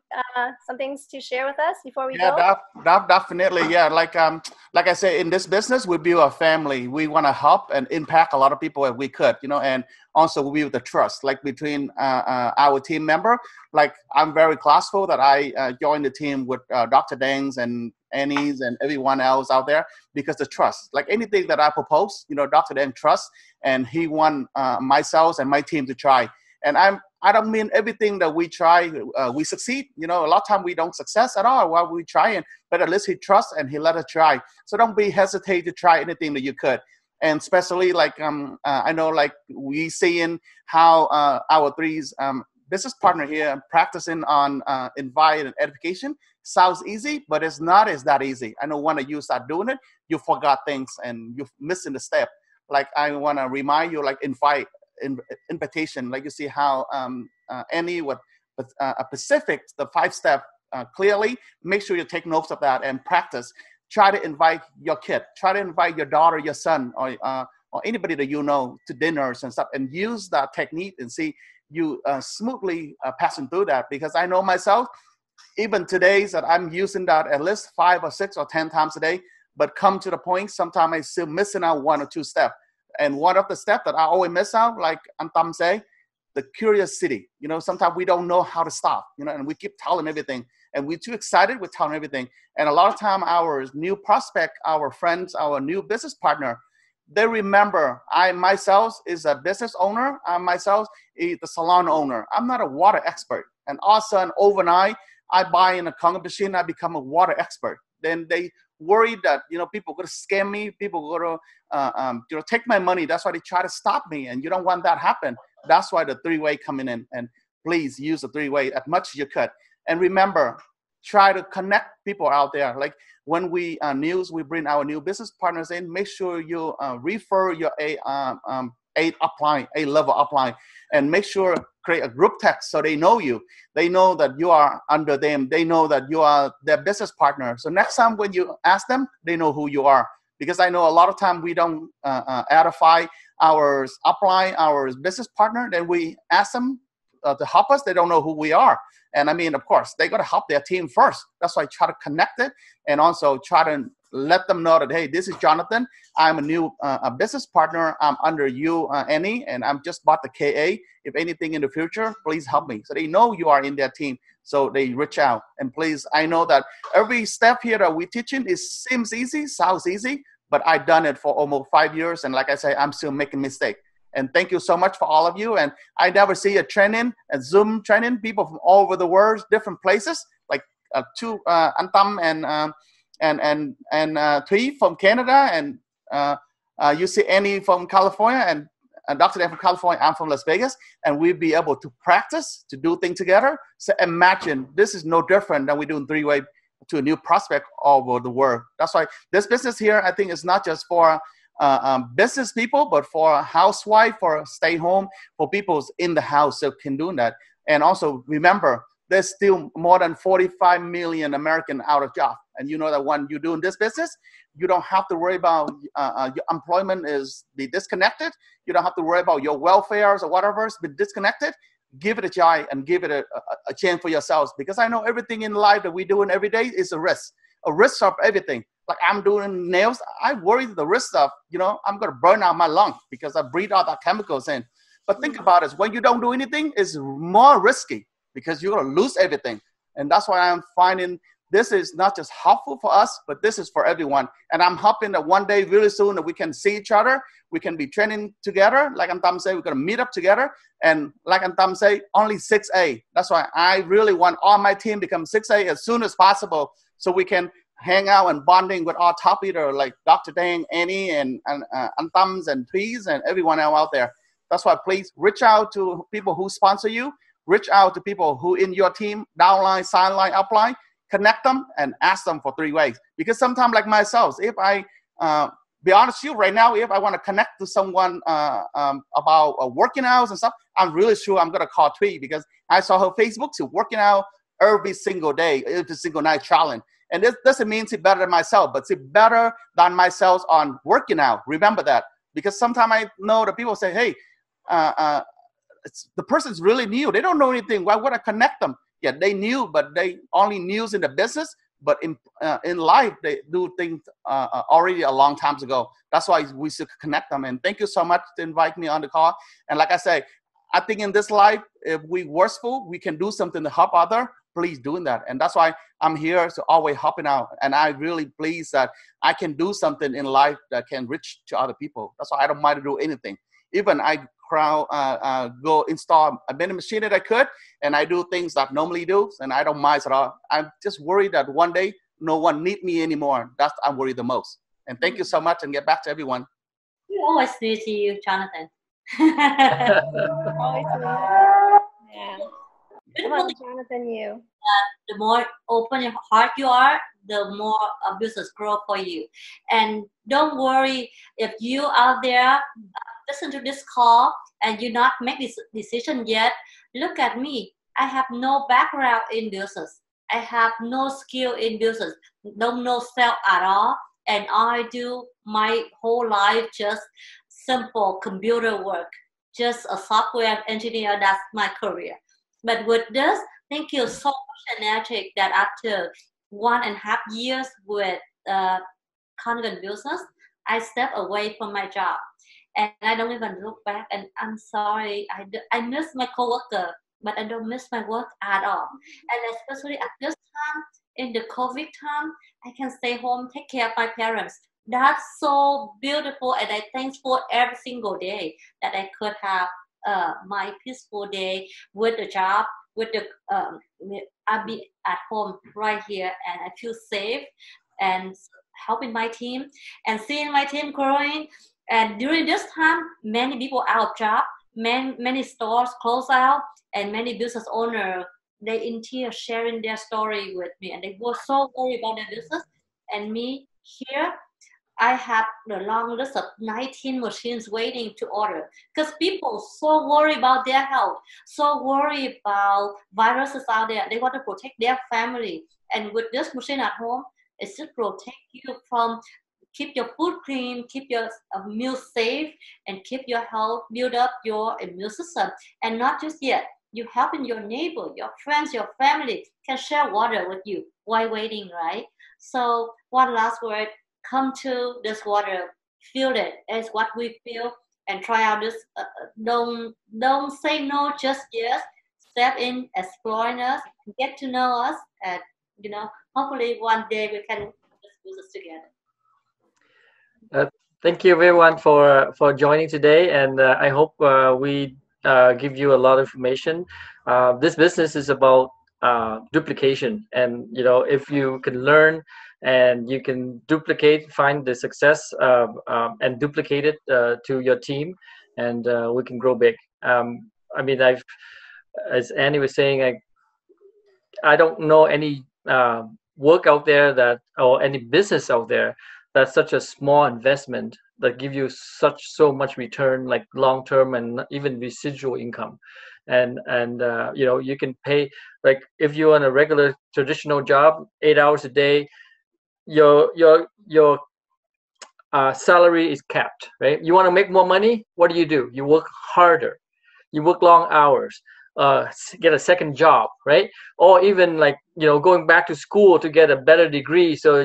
things to share with us before we go? Definitely. Yeah, like I said, in this business, we build a family. We want to help and impact a lot of people if we could, you know, and also we build the trust, like between our team member. Like I'm very grateful that I joined the team with Dr. Dangs and Annie's and everyone else out there, because the trust, like anything that I propose, you know, Dr. Dang trusts, and he want myself and my team to try. And I don't mean everything that we try, we succeed. You know, a lot of time we don't success at all while we trying, but at least he trusts and he let us try. So don't be hesitate to try anything that you could. And especially like I know like we seeing how our three's business partner here practicing on invite and edification sounds easy, but it's not as that easy. I know when you start doing it, you forgot things and you're missing the step. Like I want to remind you, like invitation, like you see how any what a Pacific, the 5-step clearly. Make sure you take notes of that and practice. Try to invite your kid, try to invite your daughter, your son, or anybody that you know to dinners and stuff, and use that technique and see you smoothly passing through that. Because I know myself, even today that I'm using that at least 5 or 6 or 10 times a day, but come to the point, sometimes I still missing out 1 or 2 steps. And one of the steps that I always miss out, like Antam say, the curiosity. You know, sometimes we don't know how to stop, you know, and we keep telling everything. And we're too excited with telling everything. And a lot of time our new prospect, our friends, our new business partner, they remember I myself is a business owner. I myself is the salon owner. I'm not a water expert. And all of a sudden, overnight, I buy in a Congo machine, I become a water expert. Then they worry that, you know, people are going to scam me. People are going to, you know, take my money. That's why they try to stop me. And you don't want that to happen. That's why the 3-way coming in. And please use the 3-way as much as you could. And remember, try to connect people out there. Like when we bring our new business partners in, make sure you refer your A-level upline, and make sure create a group text so they know you. They know that you are under them. They know that you are their business partner. So next time when you ask them, they know who you are. Because I know a lot of time we don't edify our upline, our business partner. Then we ask them to help us. They don't know who we are. And I mean, of course, they got to help their team first. That's why I try to connect it and also try to let them know that, hey, this is Jonathan. I'm a new a business partner. I'm under you, Annie, and I'm just bought the KA. If anything in the future, please help me. So they know you are in their team. So they reach out. And please, I know that every step here that we're teaching seems easy, sounds easy, but I've done it for almost 5 years. And like I say, I'm still making mistakes. And thank you so much for all of you. And I never see a training, a Zoom training, people from all over the world, different places, like Antam and Thuy from Canada, and you see Annie from California, and Dr. Dan from California. I'm from Las Vegas, and we'll be able to practice to do things together. So imagine this is no different than we do in 3-way to a new prospect all over the world. That's why this business here, I think, is not just for business people, but for a housewife, for stay home, for people in the house that can do that. And also remember, there's still more than 45 million Americans out of job. And you know that when you're doing this business, you don't have to worry about your employment be disconnected. You don't have to worry about your welfare or whatever is be disconnected. Give it a try and give it a chance for yourselves. Because I know everything in life that we're doing every day is a risk of everything. Like I'm doing nails, I worry the risk of, you know, I'm going to burn out my lung because I breathe out that chemicals in. But think about it, when you don't do anything, it's more risky because you're going to lose everything. And that's why I'm finding this is not just helpful for us, but this is for everyone. And I'm hoping that one day, really soon, that we can see each other. We can be training together. Like Antam say, we're going to meet up together. And like Antam say, only 6A. That's why I really want all my team to become 6A as soon as possible so we can hang out and bonding with our top leader like Dr. Dang, Annie, and Antams and Thuys and everyone else out there. That's why please reach out to people who sponsor you. Reach out to people who in your team, downline, sideline, upline. Connect them and ask them for 3 ways. Because sometimes like myself, if I, be honest with you right now, if I want to connect to someone about working hours and stuff, I'm really sure I'm going to call Thuy because I saw her Facebook. She's working out every single day, every single night challenge. And this doesn't mean she's better than myself, but she's better than myself on working out. Remember that. Because sometimes I know that people say, hey, the person's really new. They don't know anything. Why would I connect them? Yeah, they knew, but they only knew in the business. But in life, they do things already a long time ago. That's why we should connect them. And thank you so much to invite me on the call. And like I say, I think in this life, if we worshipful, we can do something to help other. Please doing that. And that's why I'm here to always helping out. And I really pleased that I can do something in life that can reach to other people. That's why I don't mind to do anything. Even I go install a vending machine that I could, and I do things that I normally do, and I don't mind at all. I'm just worried that one day no one need me anymore. That's I'm worried the most. And thank you so much, and get back to everyone. We always need you, Jonathan. Always yeah. Come on, Jonathan, you. The more open your heart you are, the more business grow for you. And don't worry if you out there listen to this call and you not make this decision yet. Look at me. I have no background in business. I have no skill in business. Don't know sell at all. And I do my whole life just simple computer work. Just a software engineer. That's my career. But with this, thank you so much, Anatic, that after 1.5 years with content business, I stepped away from my job. And I don't even look back. And I'm sorry, I miss my coworker, but I don't miss my work at all. And especially at this time, in the COVID time, I can stay home, take care of my parents. That's so beautiful, and I thankful every single day that I could have my peaceful day with the job, with the I'll be at home right here, and I feel safe and helping my team and seeing my team growing. And during this time, many people out of job, many stores close out, and many business owners they in tears sharing their story with me, and they were so worried about their business. And me here, I have the long list of 19 machines waiting to order because people so worried about their health, so worried about viruses out there. They want to protect their family. And with this machine at home, it should protect you from keep your food clean, keep your meals safe, and keep your health, build up your immune system. And not just yet, you helping your neighbor, your friends, your family can share water with you while waiting, right? So one last word, come to this water, feel it as what we feel, and try out this. Don't say no, just yes. Step in, exploring us, get to know us, and hopefully one day we can do this together. Thank you everyone for joining today, and I hope we give you a lot of information. This business is about duplication, and if you can learn and you can duplicate, find the success and duplicate it to your team, and we can grow big. I mean, as Annie was saying, I don't know any work out there or any business out there that's such a small investment that give you so much return, like long term and even residual income. And you can pay, like if you're on a regular traditional job, 8 hours a day, your salary is capped, right? You want to make more money, what do? You work harder, you work long hours, get a second job, right? Or even like going back to school to get a better degree, so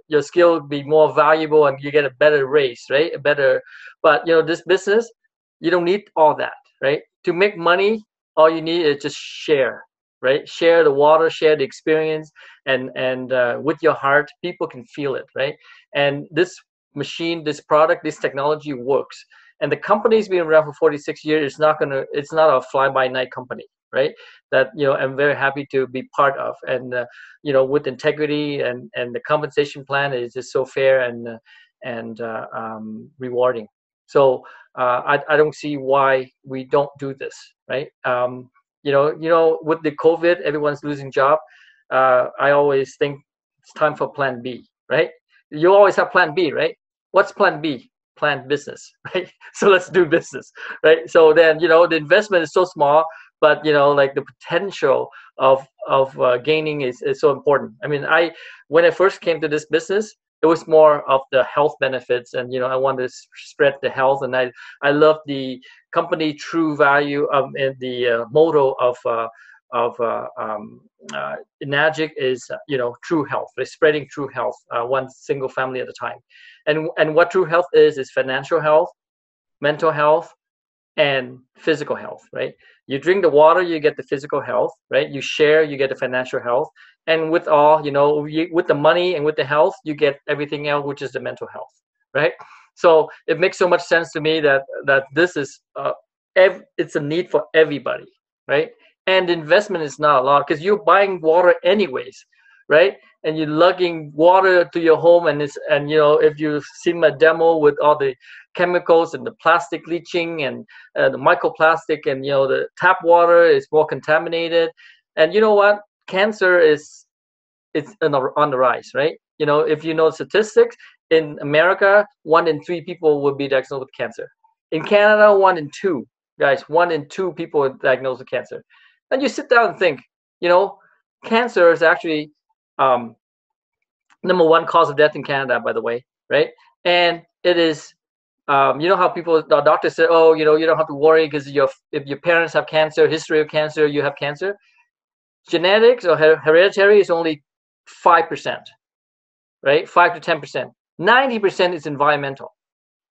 your skill will be more valuable and you get a better raise, right? But this business, you don't need all that, right? To make money, all you need is just share, right? Share the water, share the experience, and with your heart, people can feel it, right? And this machine, this product, this technology works. And the company's been around for 46 years. It's not a fly-by-night company, right? That I'm very happy to be part of, and with integrity and the compensation plan is just so fair and rewarding. So I don't see why we don't do this, right? With the COVID, everyone's losing job. I always think it's time for Plan B, right? You always have Plan B, right? What's Plan B? Plan business, right? So let's do business, right? So then the investment is so small, but like the potential of gaining is so important. I mean, when I first came to this business, it was more of the health benefits, and I wanted to spread the health, and I love the company true value and the motto of Enagic is true health. They're spreading true health, one single family at a time. And what true health is financial health, mental health, and physical health, right? You drink the water, you get the physical health, right? You share, you get the financial health, and with all with the money and with the health, you get everything else, which is the mental health, right? So it makes so much sense to me that this is it's a need for everybody, right? And investment is not a lot because you're buying water anyways, right? And you're lugging water to your home, and if you've seen my demo with all the chemicals and the plastic leaching and the microplastic, and the tap water is more contaminated. And you know what? Cancer is it's on the rise, right? If you know statistics, in America, 1 in 3 people will be diagnosed with cancer. In Canada, 1 in 2, guys, 1 in 2 people are diagnosed with cancer. And you sit down and think, cancer is actually number 1 cause of death in Canada, by the way, right? And it is, how the doctors say, oh, you don't have to worry because if your parents have cancer, history of cancer, you have cancer. Genetics or hereditary is only 5%, right? 5 to 10%. 90% is environmental,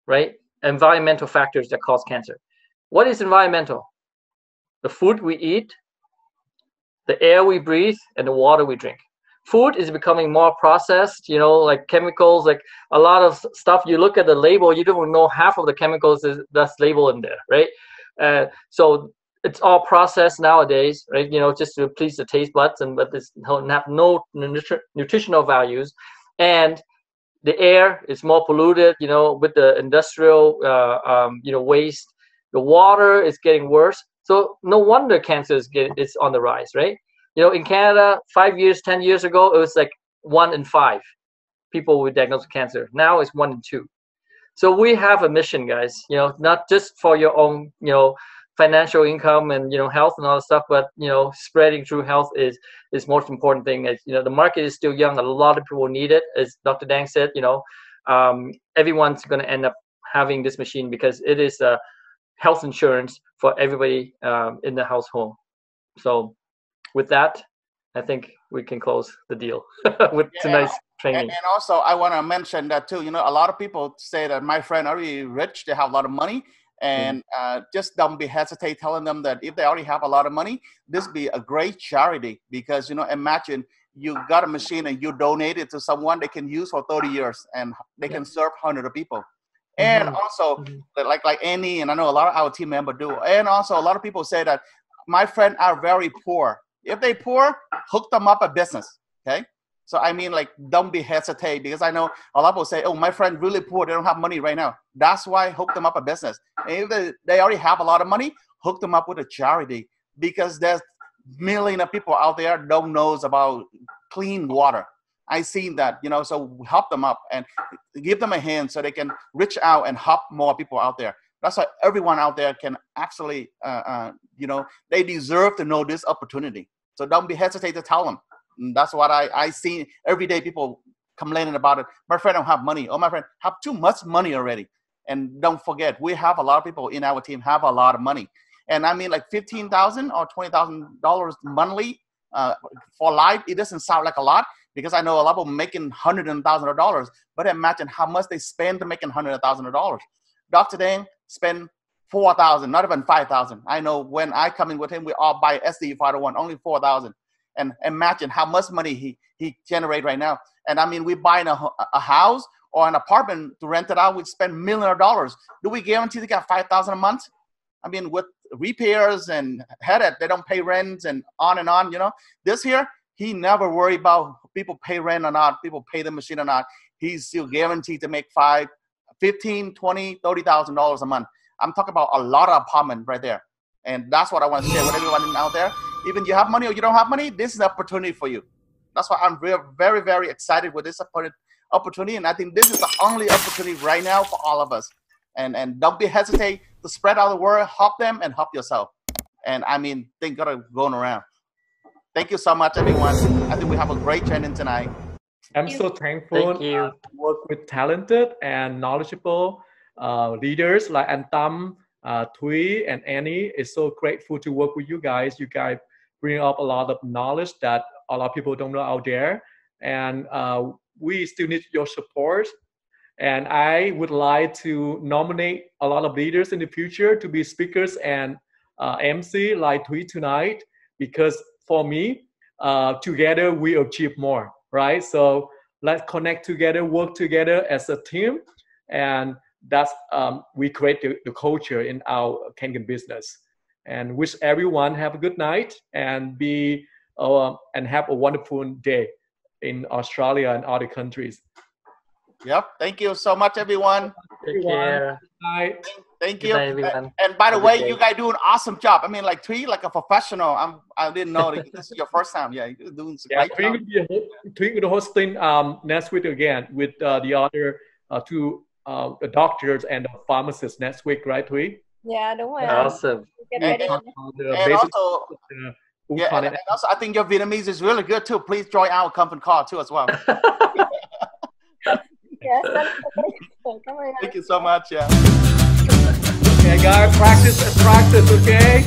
right? Environmental factors that cause cancer. What is environmental? The food we eat, the air we breathe, and the water we drink. Food is becoming more processed, like chemicals, like a lot of stuff. You look at the label, you don't know half of the chemicals that's labeled in there, right? So it's all processed nowadays, right? Just to please the taste buds, but it's have no nutritional values. And the air is more polluted, with the industrial, waste. The water is getting worse. So no wonder cancer is on the rise, right? In Canada, 5 years, 10 years ago, it was like 1 in 5 people with diagnosed with cancer. Now it's 1 in 2. So we have a mission, guys, not just for your own, financial income and, health and all that stuff, but, spreading true health is most important thing. The market is still young. A lot of people need it. As Dr. Dang said, everyone's going to end up having this machine because it is a health insurance for everybody in the household. So with that, I think we can close the deal with tonight's training. And also, I want to mention that too. A lot of people say that my friend already rich, they have a lot of money, and just don't be hesitate telling them that if they already have a lot of money, this be a great charity because imagine you got a machine and you donate it to someone they can use for 30 years and they can serve hundreds of people. And also, like Annie, and I know a lot of our team members do. And also, a lot of people say that my friends are very poor. If they poor, hook them up a business, okay? So I mean, like, don't be hesitate because I know a lot of people say, oh, my friend really poor, they don't have money right now. That's why hook them up a business. And if they already have a lot of money, hook them up with a charity because there's millions of people out there don't knows about clean water. I seen that, so help them up and give them a hand so they can reach out and help more people out there. That's why everyone out there can actually, they deserve to know this opportunity. So don't be hesitate to tell them. And that's what I see every day. People complaining about it. My friend don't have money. Oh, my friend have too much money already. And don't forget, we have a lot of people in our team have a lot of money. And I mean, like $15,000 or $20,000 monthly for life. It doesn't sound like a lot because I know a lot of people making hundreds of thousands of dollars. But imagine how much they spend to making hundreds of thousands of dollars. Dr. Dang spend $4,000, not even $5,000. I know when I come in with him, we all buy SD 501, only $4,000. And imagine how much money he generate right now. And I mean, we buy a house or an apartment to rent it out. We spend millions of dollars. Do we guarantee they got $5,000 a month? I mean, with repairs and headed, they don't pay rent and on. This here, he never worry about people pay rent or not, people pay the machine or not. He's still guaranteed to make $5,000, $15,000, $20,000, $30,000 a month. I'm talking about a lot of apartment right there. And that's what I want to share with everyone out there. Even you have money or you don't have money, this is an opportunity for you. That's why I'm very, very excited with this opportunity. And I think this is the only opportunity right now for all of us. And don't be hesitate to spread out the word, help them and help yourself. And I mean, things got going around. Thank you so much, everyone. I think we have a great training tonight. I'm so thankful to work with talented and knowledgeable leaders like Antam, Thuy, and Annie. It's so grateful to work with you guys. You guys bring up a lot of knowledge that a lot of people don't know out there. And we still need your support. And I would like to nominate a lot of leaders in the future to be speakers and MC like Thuy tonight, because for me, together we achieve more, right? So let's connect together, work together as a team, and that's we create the culture in our Kangen business. And wish everyone have a good night and and have a wonderful day in Australia and other countries. Yep. Thank you so much, everyone. Take care. Bye. Thank Good you. night, everyone. And by the Have a way, good day. you guys do an awesome job. I mean, like Thuy, like a professional. I didn't know that this is your first time. Yeah, you're doing some great job. Thuy will be hosting next week again with the other two the doctors and the pharmacists next week, right, Thuy? Yeah, don't worry. Awesome. Get ready. And also, I think your Vietnamese is really good too. Please join our conference call too as well. Yes, Thank you so much. Yeah. Okay, guys, practice and practice. Okay.